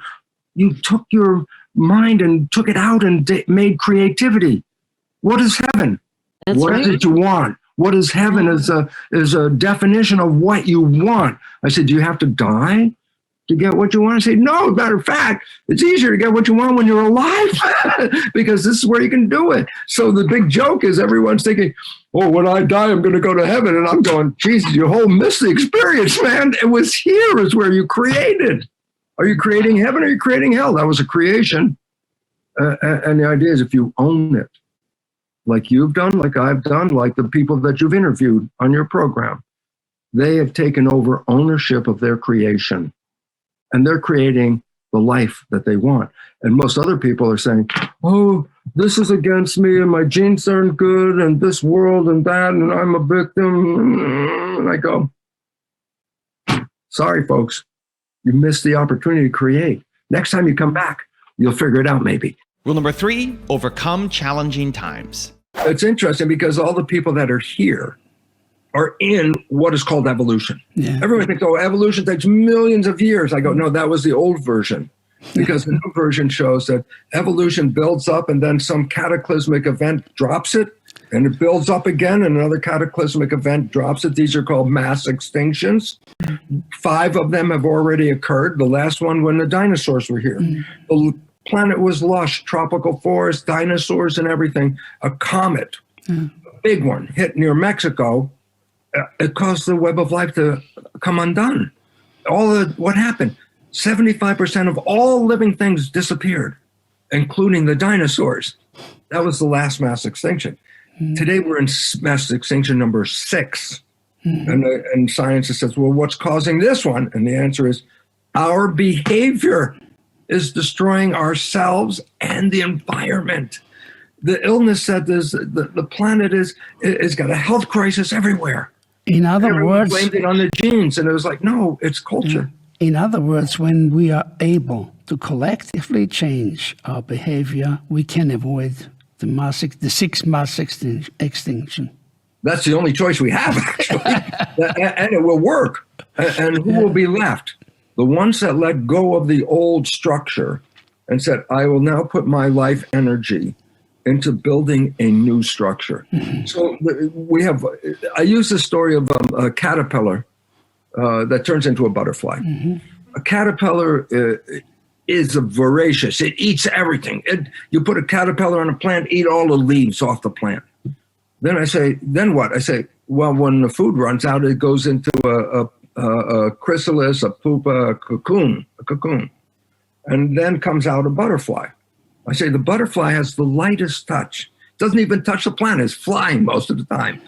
took your mind and took it out and made creativity. What is heaven? What is it you want? What is heaven is a definition of what you want. I said, do you have to die to get what you want? I say, no, matter of fact, it's easier to get what you want when you're alive because this is where you can do it. So the big joke is everyone's thinking, oh, when I die, I'm going to go to heaven. And I'm going, Jesus, your whole missed the experience, man. It was here is where you created. Are you creating heaven or are you creating hell? That was a creation. And the idea is if you own it, like you've done, like I've done, like the people that you've interviewed on your program, they have taken over ownership of their creation. And they're creating the life that they want. And most other people are saying, oh, this is against me and my genes aren't good and this world and that and I'm a victim. And I go, sorry, folks, you missed the opportunity to create. Next time you come back, you'll figure it out maybe. Rule number 3, overcome challenging times. It's interesting because all the people that are here are in what is called evolution. Yeah. Everyone thinks, oh, evolution takes millions of years. I go, no, that was the old version. Because the new version shows that evolution builds up and then some cataclysmic event drops it and it builds up again and another cataclysmic event drops it. These are called mass extinctions. 5 of them have already occurred. The last one when the dinosaurs were here. The planet was lush, tropical forest, dinosaurs and everything. A comet, a big one, hit near Mexico. It caused the web of life to come undone. What happened? 75% of all living things disappeared, including the dinosaurs. That was the last mass extinction. Today we're in mass extinction number 6. And science says, well, what's causing this one? And the answer is our behavior is destroying ourselves and the environment. The illness said this, the planet is got a health crisis everywhere. In other words, blamed it on the genes, and it was like, no, it's culture. In other words, when we are able to collectively change our behavior, we can avoid the 6th mass extinction. That's the only choice we have, actually, and it will work. And who will be left? The ones that let go of the old structure and said, I will now put my life energy into building a new structure. So I use the story of a caterpillar that turns into a butterfly. A caterpillar is voracious. It eats everything. You put a caterpillar on a plant, eat all the leaves off the plant. Then I say, then what? I say, well, when the food runs out, it goes into a chrysalis, a pupa, a cocoon. And then comes out a butterfly. I say the butterfly has the lightest touch. Doesn't even touch the plant. It's flying most of the time.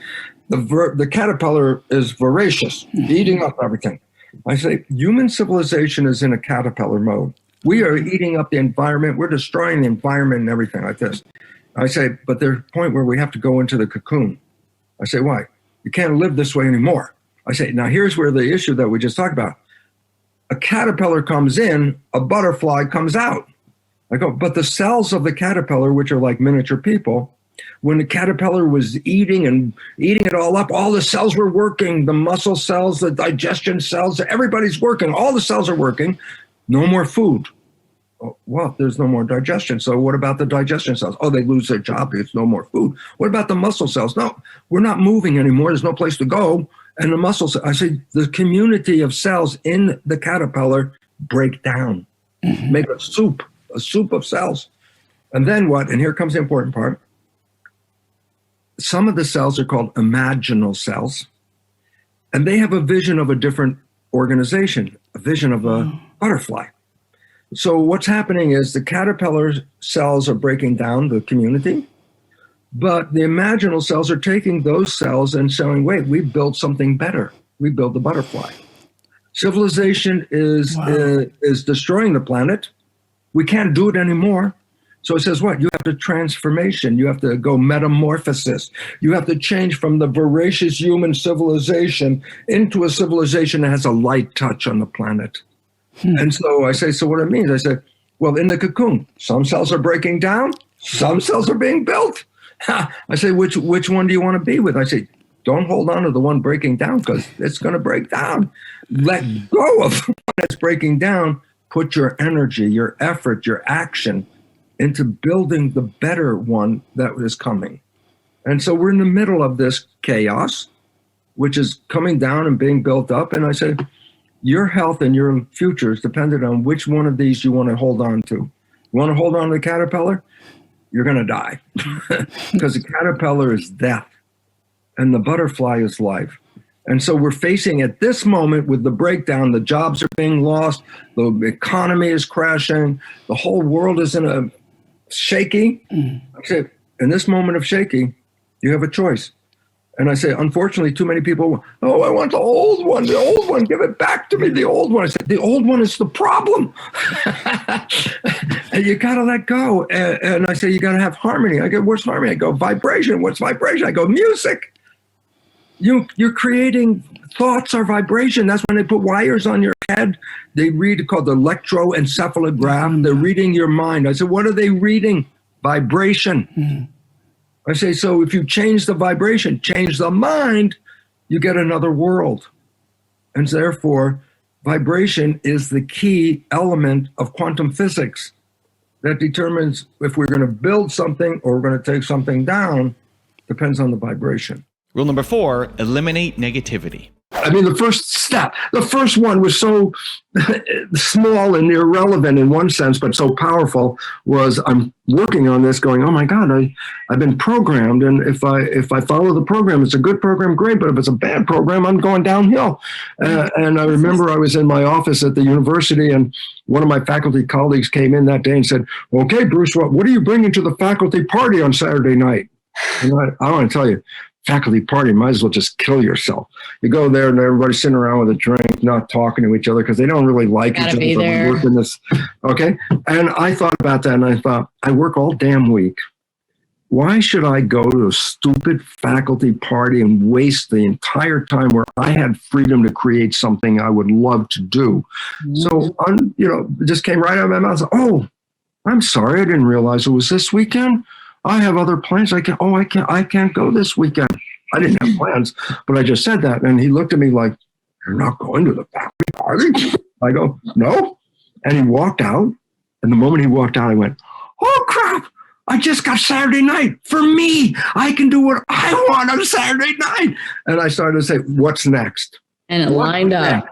The caterpillar is voracious, eating up everything. I say human civilization is in a caterpillar mode. We are eating up the environment. We're destroying the environment and everything like this. I say, but there's a point where we have to go into the cocoon. I say, why? You can't live this way anymore. I say, now here's where the issue that we just talked about. A caterpillar comes in, a butterfly comes out. I go, but the cells of the caterpillar, which are like miniature people, when the caterpillar was eating it all up, all the cells were working, the muscle cells, the digestion cells, everybody's working, all the cells are working, no more food. Oh, well, there's no more digestion. So what about the digestion cells? Oh, they lose their job because no more food. What about the muscle cells? No, we're not moving anymore. There's no place to go. And the muscles, I say, the community of cells in the caterpillar break down, make a soup of cells. And then what? And here comes the important part. Some of the cells are called imaginal cells, and they have a vision of a different organization, a vision of a butterfly. So what's happening is the caterpillar cells are breaking down the community, but the imaginal cells are taking those cells and saying, wait, we built something better. We built the butterfly. Civilization is destroying the planet. We can't do it anymore. So it says what? You have to transformation. You have to go metamorphosis. You have to change from the voracious human civilization into a civilization that has a light touch on the planet. And so I say, so what it means? I said, well, in the cocoon, some cells are breaking down, some cells are being built. I say, which one do you want to be with? I say, don't hold on to the one breaking down because it's going to break down. Let go of the one that's breaking down. Put your energy, your effort, your action into building the better one that is coming. And so we're in the middle of this chaos, which is coming down and being built up. And I say, your health and your future is dependent on which one of these you want to hold on to. You want to hold on to the caterpillar? You're going to die because the caterpillar is death and the butterfly is life. And so we're facing at this moment with the breakdown, the jobs are being lost, the economy is crashing, the whole world is in a shaky. I say, in this moment of shaky, you have a choice. And I say, unfortunately, too many people, oh, I want the old one, give it back to me, the old one. I said, the old one is the problem. And you got to let go. And I say, you got to have harmony. I go, what's harmony? I go, vibration. What's vibration? I go, music. You're creating, thoughts are vibration. That's when they put wires on your head. They read called the electroencephalograph. They're reading your mind. I said, what are they reading? Vibration. I say, so if you change the vibration, change the mind, you get another world. And therefore, vibration is the key element of quantum physics that determines if we're going to build something or we're going to take something down, depends on the vibration. Rule number 4, eliminate negativity. I mean, the first step, the first one was so small and irrelevant in one sense, but so powerful, was I'm working on this going, oh my God, I've been programmed. And if I follow the program, it's a good program, great. But if it's a bad program, I'm going downhill. And I remember I was in my office at the university and one of my faculty colleagues came in that day and said, okay, Bruce, what are you bringing to the faculty party on Saturday night? And I want to tell you, faculty party, might as well just kill yourself. You go there and everybody's sitting around with a drink, not talking to each other because they don't really like each other. So work in this, okay? And I thought about that and I thought, I work all damn week. Why should I go to a stupid faculty party and waste the entire time where I had freedom to create something I would love to do? So, it just came right out of my mouth. Oh, I'm sorry. I didn't realize it was this weekend. I have other plans. I can't go this weekend. I didn't have plans, but I just said that. And he looked at me like, you're not going to the faculty party? I go, no. And he walked out. And the moment he walked out, I went, oh crap, I just got Saturday night for me. I can do what I want on Saturday night. And I started to say, what's next? And it lined up.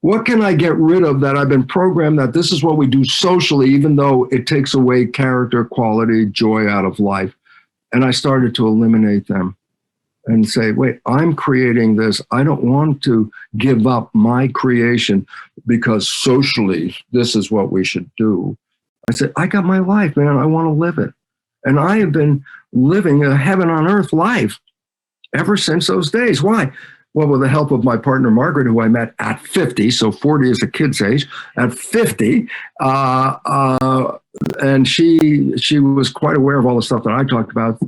What can I get rid of that I've been programmed that this is what we do socially, even though it takes away character, quality, joy out of life? And I started to eliminate them and say, wait, I'm creating this. I don't want to give up my creation because socially, this is what we should do. I said, I got my life, man. I want to live it. And I have been living a heaven on earth life ever since those days. Why? Well, with the help of my partner, Margaret, who I met at 50, so 40 is a kid's age, at 50, and she was quite aware of all the stuff that I talked about.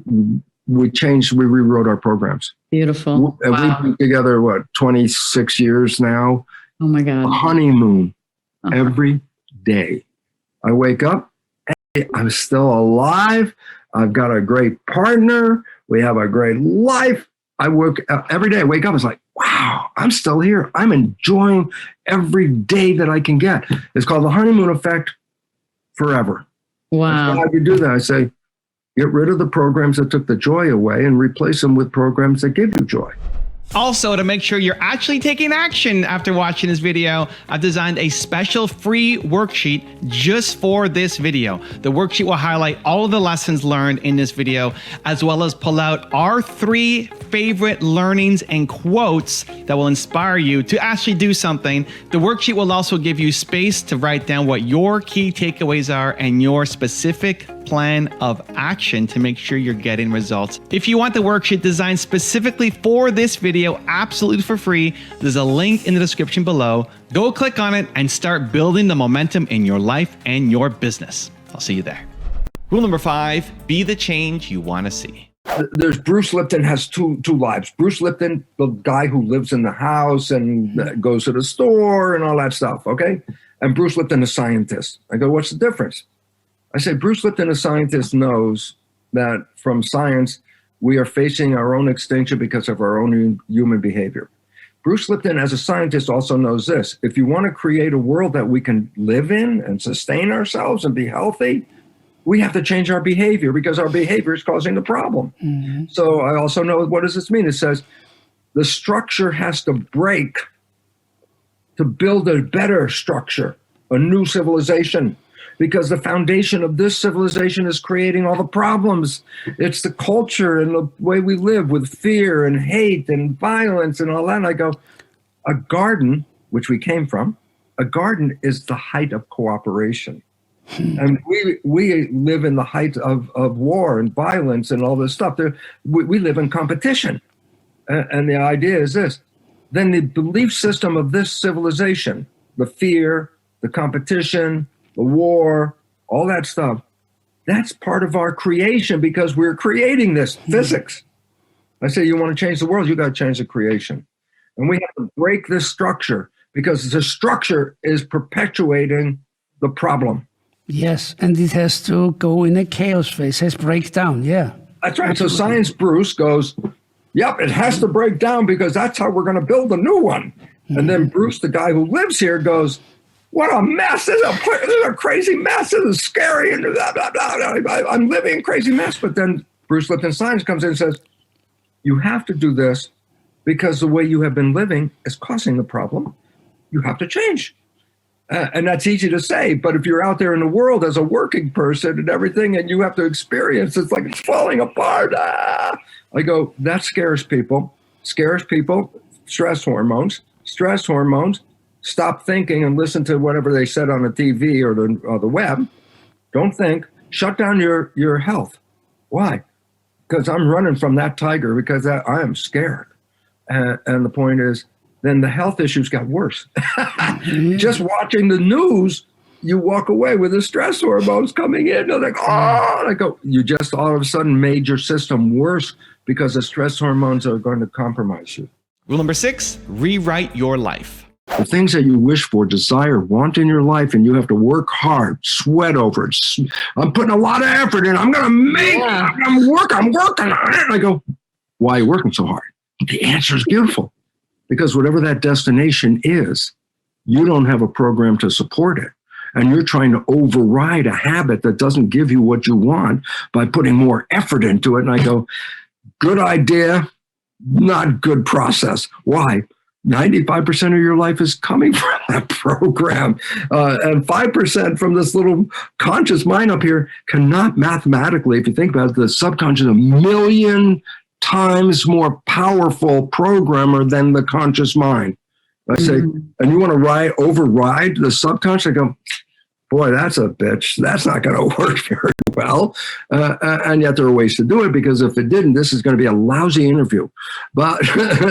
We rewrote our programs. Beautiful. And we've been together, 26 years now? Oh my God. A honeymoon every day. I wake up, hey, I'm still alive. I've got a great partner. We have a great life. I work every day. I wake up, it's like, wow, I'm still here. I'm enjoying every day that I can get. It's called the honeymoon effect. forever. Wow. How do you do that? I say, get rid of the programs that took the joy away and replace them with programs that give you joy. Also, to make sure you're actually taking action after watching this video, I've designed a special free worksheet just for this video. The worksheet will highlight all of the lessons learned in this video, as well as pull out our 3 favorite learnings and quotes that will inspire you to actually do something. The worksheet will also give you space to write down what your key takeaways are and your specific plan of action to make sure you're getting results. If you want the worksheet designed specifically for this video, absolutely for free, there's a link in the description below. Go click on it and start building the momentum in your life and your business. I'll see you there. Rule number 5, be the change you want to see. There's Bruce Lipton has two lives. Bruce Lipton, the guy who lives in the house and goes to the store and all that stuff, okay? And Bruce Lipton, a scientist. I go, what's the difference? I say, Bruce Lipton, a scientist, knows that from science, we are facing our own extinction because of our own human behavior. Bruce Lipton, as a scientist, also knows this. If you want to create a world that we can live in and sustain ourselves and be healthy, we have to change our behavior because our behavior is causing the problem. Mm-hmm. So I also know, what does this mean? It says the structure has to break to build a better structure, a new civilization. Because the foundation of this civilization is creating all the problems. It's the culture and the way we live with fear and hate and violence and all that. And I go, a garden, which we came from, a garden is the height of cooperation. And we live in the height of war and violence and all this stuff. We live in competition. And the idea is this. Then the belief system of this civilization, the fear, the competition, the war, all that stuff, that's part of our creation because we're creating this physics. I say, you want to change the world, you got to change the creation. And we have to break this structure because the structure is perpetuating the problem. Yes, and it has to go in a chaos phase, has break down, yeah. That's right. Absolutely. So Science Bruce goes, yep, it has to break down because that's how we're going to build a new one. Mm-hmm. And then Bruce, the guy who lives here, goes, what a mess. This is a crazy mess. This is scary. And blah, blah, blah. I'm living a crazy mess. But then Bruce Lipton Science comes in and says, you have to do this because the way you have been living is causing the problem. You have to change. And that's easy to say. But if you're out there in the world as a working person and everything, and you have to experience, it's like it's falling apart. I go, that scares people. Scares people. Stress hormones. Stress hormones. Stop thinking and listen to whatever they said on the TV or the web. Don't think. Shut down your health. Why? Because I'm running from that tiger because I am scared. And the point is, then the health issues got worse. Just watching the news, you walk away with the stress hormones coming in. They're like, oh, and I go, you just all of a sudden made your system worse because the stress hormones are going to compromise you. Rule number 6, rewrite your life. The things that you wish for, desire, want in your life, and you have to work hard, sweat over it. I'm putting a lot of effort in. I'm going to make it. I'm working on it. And I go, why are you working so hard? The answer is beautiful. Because whatever that destination is, you don't have a program to support it. And you're trying to override a habit that doesn't give you what you want by putting more effort into it. And I go, good idea, not good process. Why? 95% of your life is coming from that program. And 5% from this little conscious mind up here cannot mathematically, if you think about it, the subconscious is 1 million times more powerful programmer than the conscious mind. I say, and you want to override the subconscious? I go, boy, that's a bitch. That's not going to work very well. And yet there are ways to do it because if it didn't, this is going to be a lousy interview. But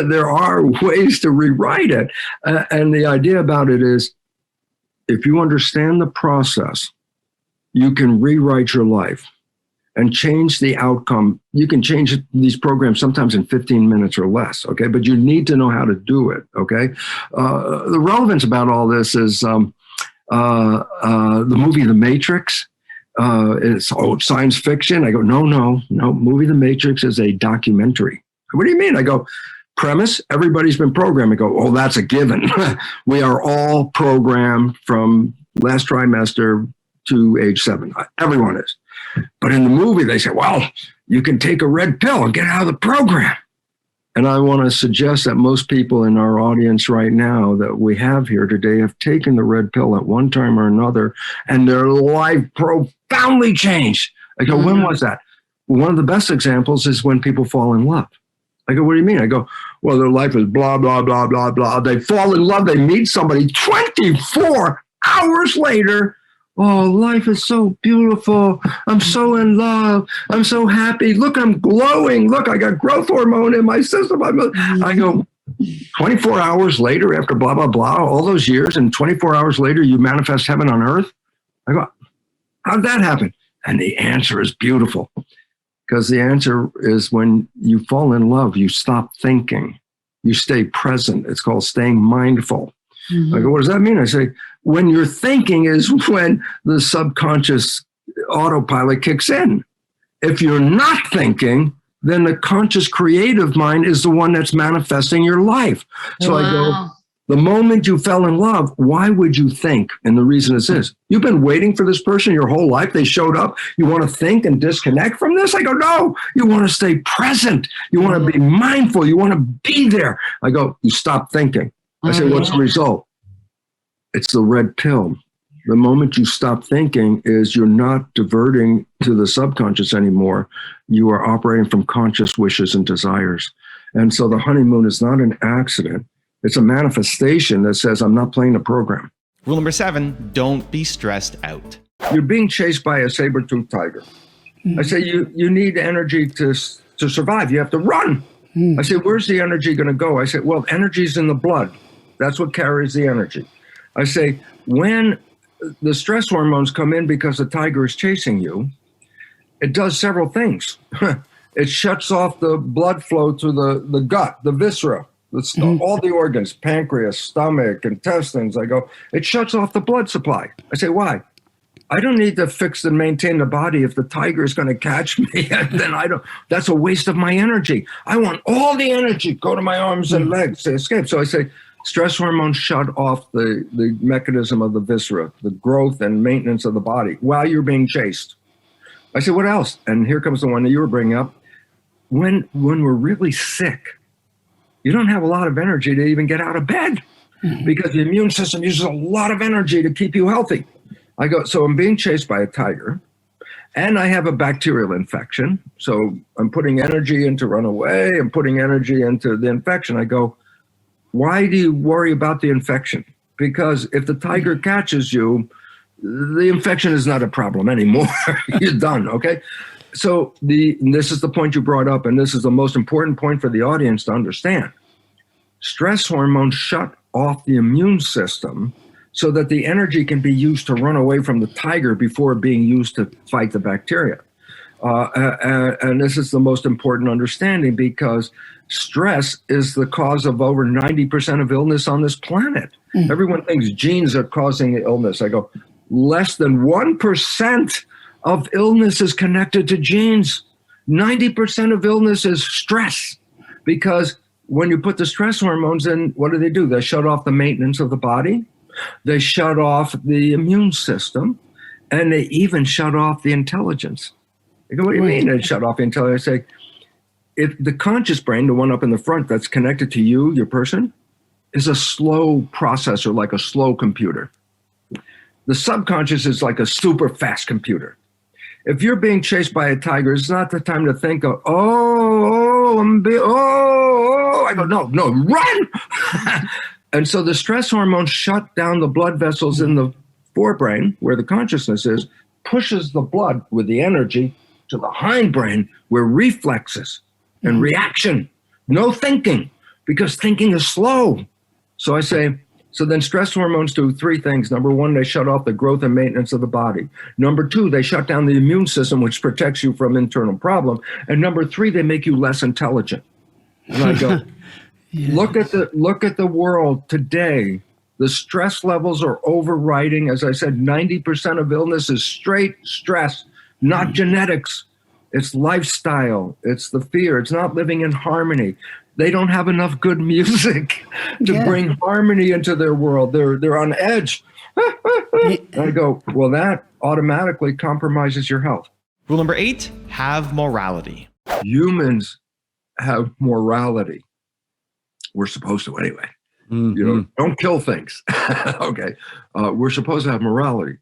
there are ways to rewrite it. And the idea about it is, if you understand the process, you can rewrite your life and change the outcome. You can change these programs sometimes in 15 minutes or less, okay? But you need to know how to do it, okay? The relevance about all this is the movie The Matrix. It's science fiction. I go, no. Movie The Matrix is a documentary. What do you mean? I go, premise, everybody's been programmed. I go, oh, that's a given. We are all programmed from last trimester to age 7. Everyone is. But in the movie, they say, well, you can take a red pill and get out of the program. And I want to suggest that most people in our audience right now that we have here today have taken the red pill at one time or another, and their life profoundly changed. I go, when was that? One of the best examples is when people fall in love. I go, what do you mean? I go, well, their life is blah, blah, blah, blah, blah. They fall in love. They meet somebody 24 hours later. Oh, life is so beautiful. I'm so in love. I'm so happy. Look, I'm glowing. Look, I got growth hormone in my system. I go, 24 hours later, after blah, blah, blah, all those years, and 24 hours later, you manifest heaven on earth? I go, how'd that happen? And the answer is beautiful. Because the answer is when you fall in love, you stop thinking. You stay present. It's called staying mindful. I go, what does that mean? I say, when you're thinking is when the subconscious autopilot kicks in. If you're not thinking, then the conscious creative mind is the one that's manifesting your life. So I go, the moment you fell in love, why would you think? And the reason is this: you've been waiting for this person your whole life. They showed up. You want to think and disconnect from this? I go, no, you want to stay present. You want to be mindful. You want to be there. I go, you stop thinking. I say, what's the result? It's the red pill. The moment you stop thinking is you're not diverting to the subconscious anymore. You are operating from conscious wishes and desires. And so the honeymoon is not an accident. It's a manifestation that says, I'm not playing the program. Rule number 7, don't be stressed out. You're being chased by a saber-toothed tiger. I say, you need energy to survive. You have to run. I say, where's the energy going to go? I say, well, energy's in the blood. That's what carries the energy. I say, when the stress hormones come in because the tiger is chasing you, it does several things. It shuts off the blood flow to the gut, the viscera, all the organs, pancreas, stomach, intestines. I go, it shuts off the blood supply. I say, why? I don't need to fix and maintain the body if the tiger is going to catch me. And then that's a waste of my energy. I want all the energy go to my arms and legs to escape. So I say, stress hormones shut off the mechanism of the viscera, the growth and maintenance of the body while you're being chased. I said, what else? And here comes the one that you were bringing up. When we're really sick, you don't have a lot of energy to even get out of bed because the immune system uses a lot of energy to keep you healthy. I go, so I'm being chased by a tiger and I have a bacterial infection. So I'm putting energy into run away. I'm putting energy into the infection. I go, why do you worry about the infection? Because if the tiger catches you, the infection is not a problem anymore. You're done, okay? So this is the point you brought up, and this is the most important point for the audience to understand. Stress hormones shut off the immune system so that the energy can be used to run away from the tiger before being used to fight the bacteria. And this is the most important understanding because stress is the cause of over 90% of illness on this planet. Everyone thinks genes are causing the illness. I go, less than 1% of illness is connected to genes. 90% of illness is stress because when you put the stress hormones in, what do? They shut off the maintenance of the body. They shut off the immune system, and they even shut off the intelligence. I go, what do you mean they shut off the intelligence? I say, if the conscious brain, the one up in the front that's connected to you, your person, is a slow processor, like a slow computer. The subconscious is like a super fast computer. If you're being chased by a tiger, it's not the time to think of, I go, no, run! And so the stress hormones shut down the blood vessels in the forebrain, where the consciousness is, pushes the blood with the energy to the hindbrain, where reflexes and reaction, no thinking, because thinking is slow. So I say, so then stress hormones do 3 things. Number 1, they shut off the growth and maintenance of the body. Number 2, they shut down the immune system, which protects you from internal problem. And number 3, they make you less intelligent. And I go, look at the world today. The stress levels are overriding. As I said, 90% of illness is straight stress, not genetics. It's lifestyle. It's the fear. It's not living in harmony. They don't have enough good music to bring harmony into their world. They're on edge. I go, well, that automatically compromises your health. Rule number 8, have morality. Humans have morality. We're supposed to anyway. You know, don't kill things. Okay. We're supposed to have morality.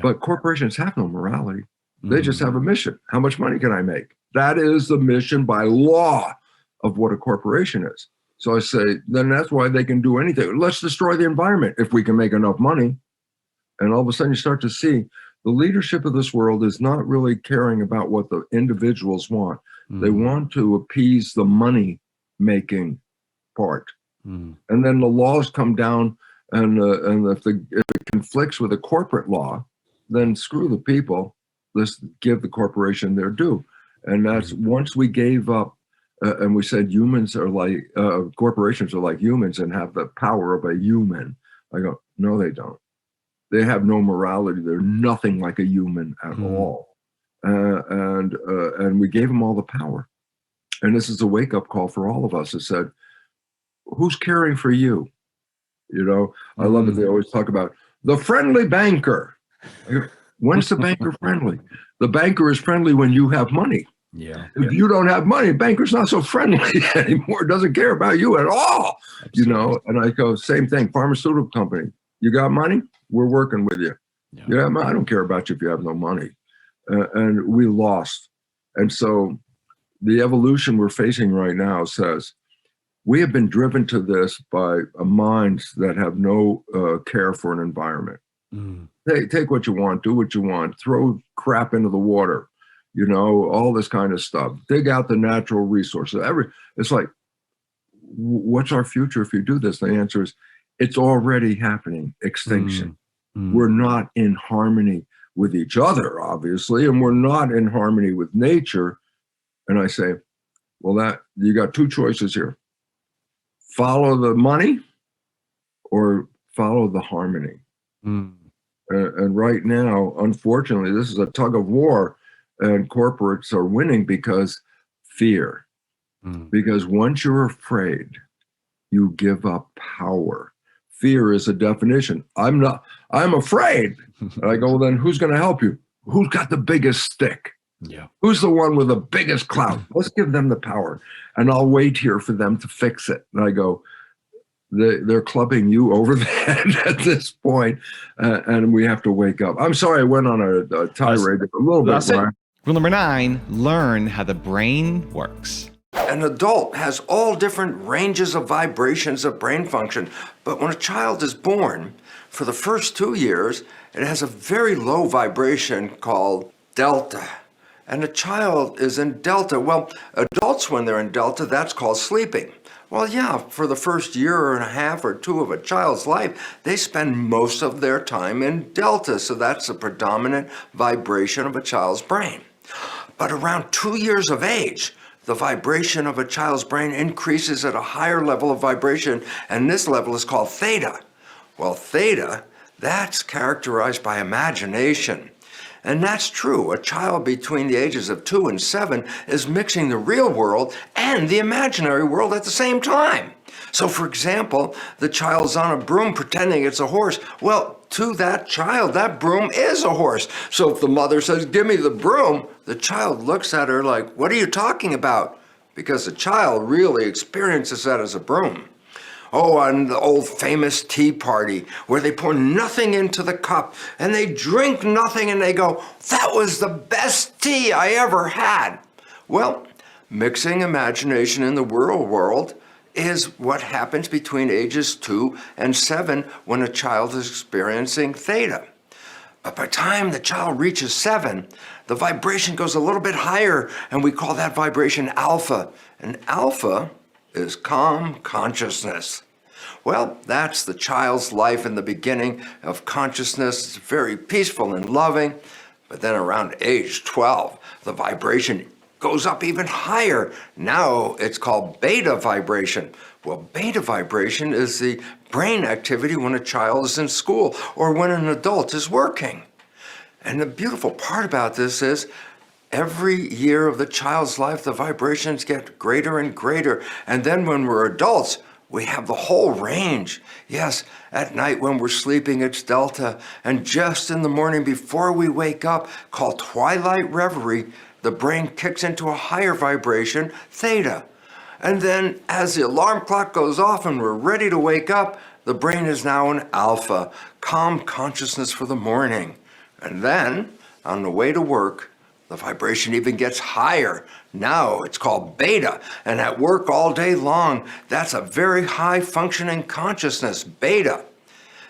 But corporations have no morality. They just have a mission. How much money can I make? That is the mission by law of what a corporation is. So I say, then that's why they can do anything. Let's destroy the environment if we can make enough money. And all of a sudden you start to see the leadership of this world is not really caring about what the individuals want. They want to appease the money making part. And then the laws come down, and if it conflicts with a corporate law, then screw the people. Let's give the corporation their due. And that's once we gave up and we said humans are like, corporations are like humans and have the power of a human. I go, no, they don't. They have no morality. They're nothing like a human at all. And we gave them all the power. And this is a wake-up call for all of us. It said, who's caring for you? You know, I love it. They always talk about the friendly banker. When's the banker friendly? The banker is friendly when you have money. Yeah. If you don't have money, banker's not so friendly anymore. Doesn't care about you at all. You know, and I go, same thing, pharmaceutical company. You got money? We're working with you. Yeah, I don't care about you if you have no money. And we lost. And so the evolution we're facing right now says, we have been driven to this by minds that have no care for an environment. Take what you want, do what you want, throw crap into the water, you know, all this kind of stuff. Dig out the natural resources. It's like, what's our future if you do this? The answer is, it's already happening. Extinction. We're not in harmony with each other, obviously, and we're not in harmony with nature. And I say, well, that you got two choices here. Follow the money or follow the harmony. And right now, unfortunately, this is a tug of war, and corporates are winning because fear. Because once you're afraid, you give up power. Fear is a definition. I'm afraid. And I go, well, then who's going to help you? Who's got the biggest stick? Yeah. Who's the one with the biggest clout? Let's give them the power. And I'll wait here for them to fix it. And I go, they're clubbing you over the head at this point, and we have to wake up. I'm sorry I went on a tirade a little bit. Rule number 9, learn how the brain works. An adult has all different ranges of vibrations of brain function, but when a child is born, for the first 2 years, it has a very low vibration called delta. And a child is in delta. Well, adults, when they're in delta, that's called sleeping. Well, yeah, for the first year and a half or two of a child's life, they spend most of their time in delta. So that's the predominant vibration of a child's brain. But around 2 years of age, the vibration of a child's brain increases at a higher level of vibration, and this level is called theta. Well, theta, that's characterized by imagination. And that's true. A child between the ages of 2 and 7 is mixing the real world and the imaginary world at the same time. So, for example, the child's on a broom pretending it's a horse. Well, to that child, that broom is a horse. So if the mother says, give me the broom, the child looks at her like, what are you talking about? Because the child really experiences that as a broom. Oh, on the old famous tea party where they pour nothing into the cup and they drink nothing and they go, that was the best tea I ever had. Well, mixing imagination in the real world is what happens between ages 2 and 7 when a child is experiencing theta. But by the time the child reaches 7, the vibration goes a little bit higher, and we call that vibration alpha. And alpha is calm consciousness. Well, that's the child's life in the beginning of consciousness. It's very peaceful and loving. But then around age 12, the vibration goes up even higher. Now it's called beta vibration. Well, beta vibration is the brain activity when a child is in school or when an adult is working. And the beautiful part about this is every year of the child's life, the vibrations get greater and greater. And then when we're adults, we have the whole range. Yes, at night when we're sleeping, it's delta. And just in the morning before we wake up, called twilight reverie, the brain kicks into a higher vibration, theta. And then as the alarm clock goes off and we're ready to wake up, the brain is now in alpha, calm consciousness for the morning. And then on the way to work, the vibration even gets higher. Now it's called beta. And at work all day long, that's a very high functioning consciousness, beta.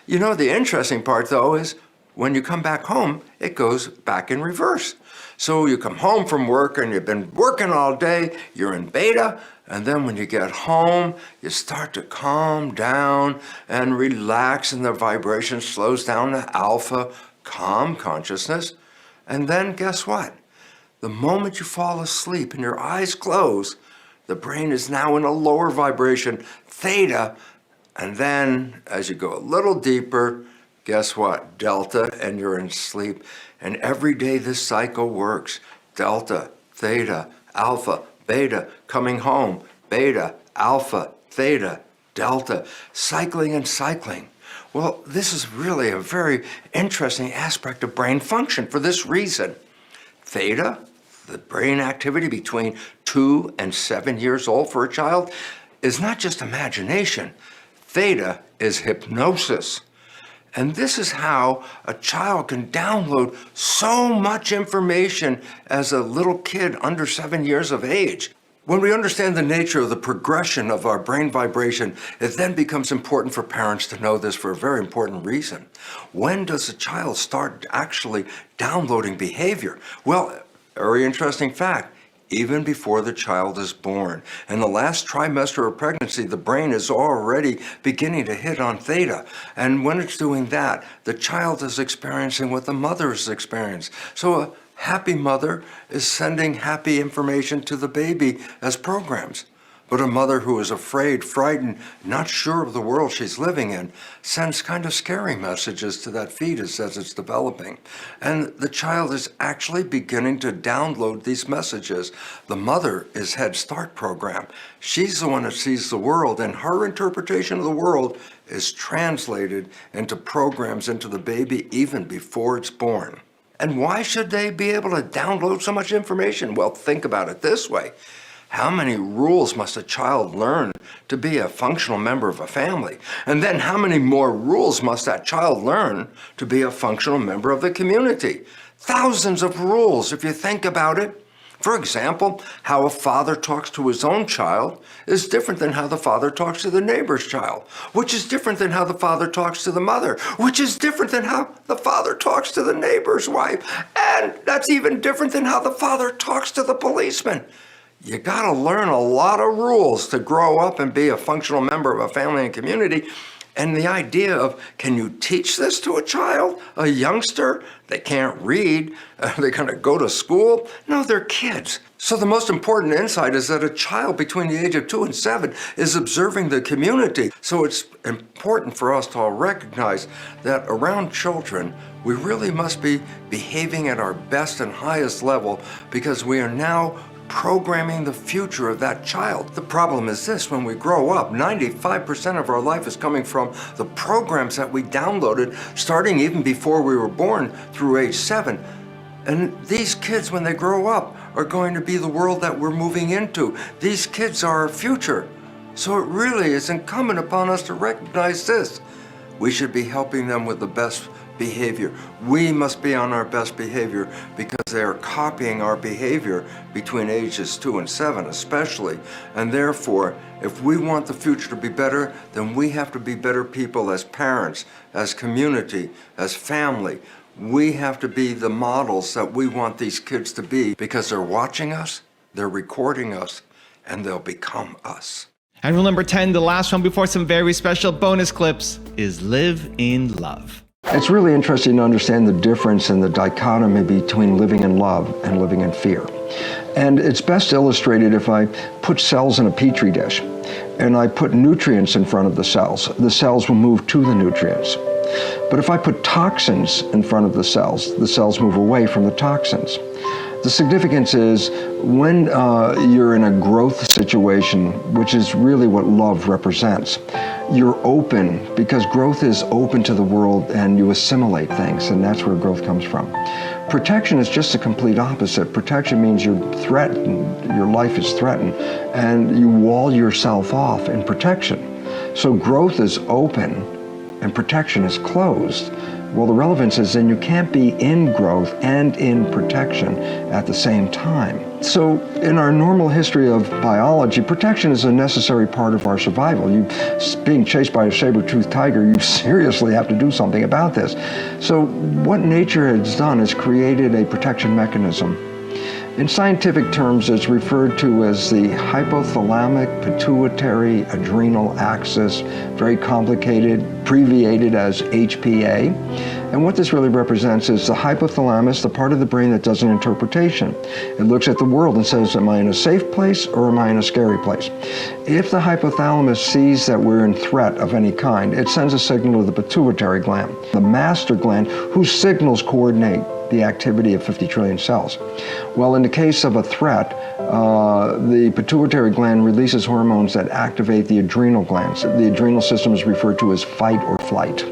You know, the interesting part though is when you come back home, it goes back in reverse. So you come home from work and you've been working all day, you're in beta, and then when you get home, you start to calm down and relax, and the vibration slows down to alpha, calm consciousness. And then guess what? The moment you fall asleep and your eyes close, the brain is now in a lower vibration, theta. And then as you go a little deeper, guess what? Delta, and you're in sleep. And every day this cycle works. Delta, theta, alpha, beta, coming home, beta, alpha, theta, delta, cycling and cycling. Well, this is really a very interesting aspect of brain function for this reason. Theta, the brain activity between 2 and 7 years old for a child, is not just imagination. Theta is hypnosis. And this is how a child can download so much information as a little kid under 7 years of age. When we understand the nature of the progression of our brain vibration, it then becomes important for parents to know this for a very important reason. When does a child start actually downloading behavior? Well, very interesting fact. Even before the child is born. In the last trimester of pregnancy, the brain is already beginning to hit on theta. And when it's doing that, the child is experiencing what the mother is experiencing. So a happy mother is sending happy information to the baby as programs. But a mother who is afraid, frightened, not sure of the world she's living in, sends kind of scary messages to that fetus as it's developing. And the child is actually beginning to download these messages. The mother is Head Start program. She's the one that sees the world, and her interpretation of the world is translated into programs into the baby even before it's born. And why should they be able to download so much information? Well, think about it this way. How many rules must a child learn to be a functional member of a family? And then how many more rules must that child learn to be a functional member of the community? Thousands of rules, if you think about it. For example, how a father talks to his own child is different than how the father talks to the neighbor's child, which is different than how the father talks to the mother, which is different than how the father talks to the neighbor's wife, and that's even different than how the father talks to the policeman. You gotta learn a lot of rules to grow up and be a functional member of a family and community. And the idea of, can you teach this to a child, a youngster? They can't read. Are they gonna go to school? No, they're kids. So the most important insight is that a child between the age of 2 and 7 is observing the community. So it's important for us to all recognize that around children, we really must be behaving at our best and highest level, because we are now programming the future of that child. The problem is this: when we grow up, 95% of our life is coming from the programs that we downloaded starting even before we were born through age 7. And these kids, when they grow up, are going to be the world that we're moving into. These kids are our future. So it really is incumbent upon us to recognize this. We should be helping them with the best behavior. We must be on our best behavior because they are copying our behavior between ages 2 and 7 especially. And therefore, if we want the future to be better, then we have to be better people as parents, as community, as family. We have to be the models that we want these kids to be, because they're watching us, they're recording us, and they'll become us. And rule number 10, the last one before some very special bonus clips, is live in love. It's really interesting to understand the difference in the dichotomy between living in love and living in fear. And it's best illustrated if I put cells in a petri dish and I put nutrients in front of the cells will move to the nutrients. But if I put toxins in front of the cells move away from the toxins. The significance is When you're in a growth situation, which is really what love represents, you're open because growth is open to the world and you assimilate things, and that's where growth comes from. Protection is just the complete opposite. Protection means you're threatened, your life is threatened, and you wall yourself off in protection. So growth is open and protection is closed. Well, the relevance is then you can't be in growth and in protection at the same time. So in our normal history of biology, protection is a necessary part of our survival. You being chased by a saber-toothed tiger, you seriously have to do something about this. So what nature has done is created a protection mechanism. In scientific terms, it's referred to as the hypothalamic pituitary adrenal axis, very complicated, abbreviated as HPA. And what this really represents is the hypothalamus, the part of the brain that does an interpretation. It looks at the world and says, am I in a safe place or am I in a scary place? If the hypothalamus sees that we're in threat of any kind, it sends a signal to the pituitary gland, the master gland, whose signals coordinate the activity of 50 trillion cells. Well, in the case of a threat, the pituitary gland releases hormones that activate the adrenal glands. The adrenal system is referred to as fight or flight.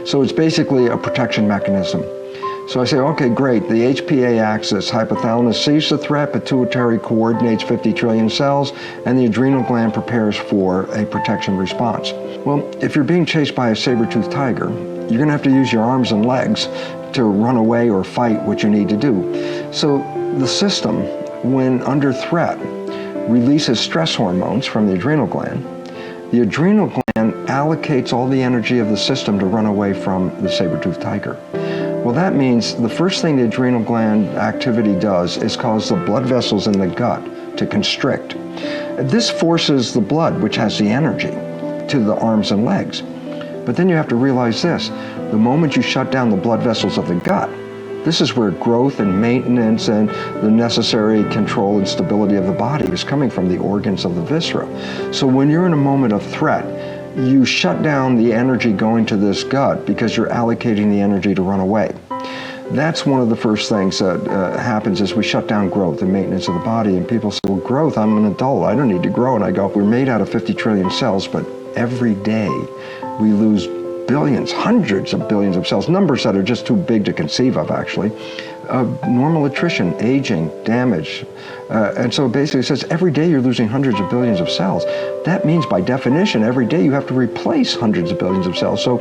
So it's basically a protection mechanism. So I say, okay, great, the HPA axis, hypothalamus sees the threat, pituitary coordinates 50 trillion cells, and the adrenal gland prepares for a protection response. Well, if you're being chased by a saber-toothed tiger, you're gonna have to use your arms and legs to run away or fight what you need to do. So the system, when under threat, releases stress hormones from the adrenal gland. The adrenal gland allocates all the energy of the system to run away from the saber-toothed tiger. Well, that means the first thing the adrenal gland activity does is cause the blood vessels in the gut to constrict. This forces the blood, which has the energy, to the arms and legs. But then you have to realize this, the moment you shut down the blood vessels of the gut, this is where growth and maintenance and the necessary control and stability of the body is coming from, the organs of the viscera. So when you're in a moment of threat, you shut down the energy going to this gut because you're allocating the energy to run away. That's one of the first things that happens is we shut down growth and maintenance of the body. And people say, well, growth, I'm an adult, I don't need to grow. And I go, we're made out of 50 trillion cells, but every day we lose billions, hundreds of billions of cells, numbers that are just too big to conceive of, actually. Normal attrition, aging, damage. And so basically it says every day you're losing hundreds of billions of cells. That means by definition, every day you have to replace hundreds of billions of cells. So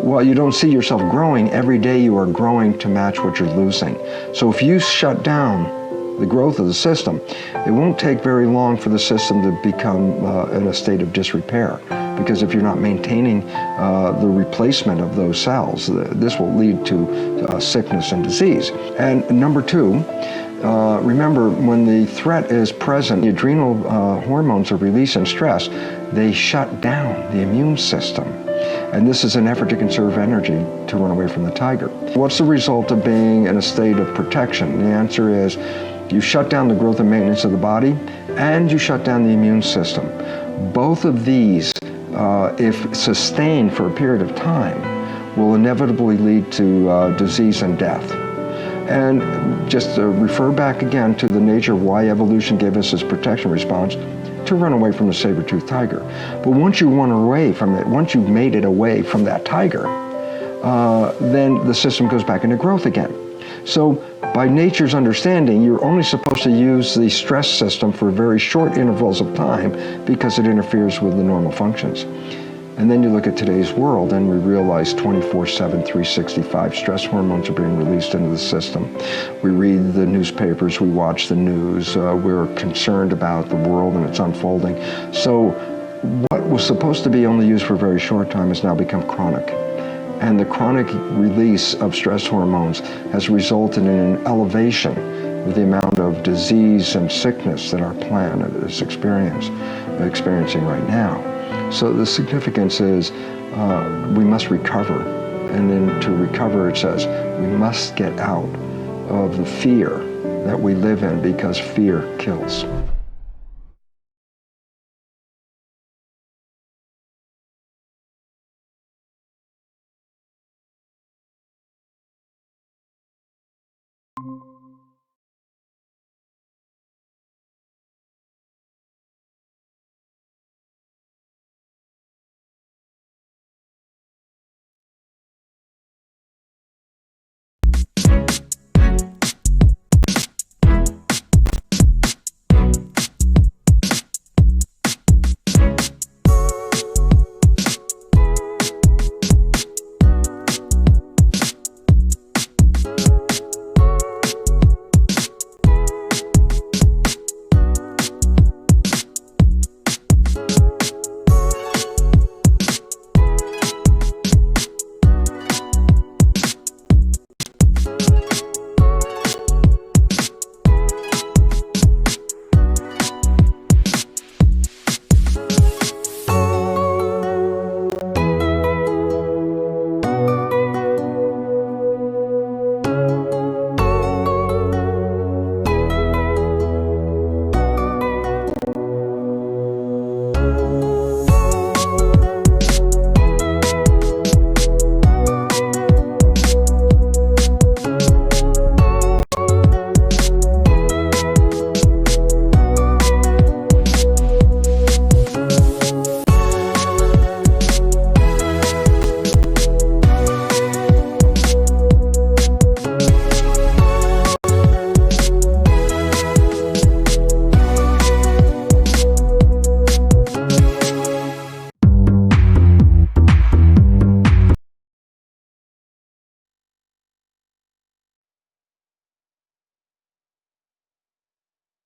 while you don't see yourself growing, every day you are growing to match what you're losing. So if you shut down the growth of the system, it won't take very long for the system to become in a state of disrepair. Because if you're not maintaining the replacement of those cells, this will lead to sickness and disease. And number two, remember when the threat is present, the adrenal hormones are released in stress, they shut down the immune system. And this is an effort to conserve energy to run away from the tiger. What's the result of being in a state of protection? The answer is you shut down the growth and maintenance of the body, and you shut down the immune system. Both of these, if sustained for a period of time, will inevitably lead to disease and death. And just to refer back again to the nature of why evolution gave us this protection response, to run away from the saber-toothed tiger. But once you run away from it, once you've made it away from that tiger, then the system goes back into growth again. So by nature's understanding, you're only supposed to use the stress system for very short intervals of time because it interferes with the normal functions. And then you look at today's world and we realize 24/7, 365 stress hormones are being released into the system. We read the newspapers, we watch the news, we're concerned about the world and its unfolding. So what was supposed to be only used for a very short time has now become chronic. And the chronic release of stress hormones has resulted in an elevation of the amount of disease and sickness that our planet is experiencing right now. So the significance is we must recover. And then to recover, it says, we must get out of the fear that we live in because fear kills.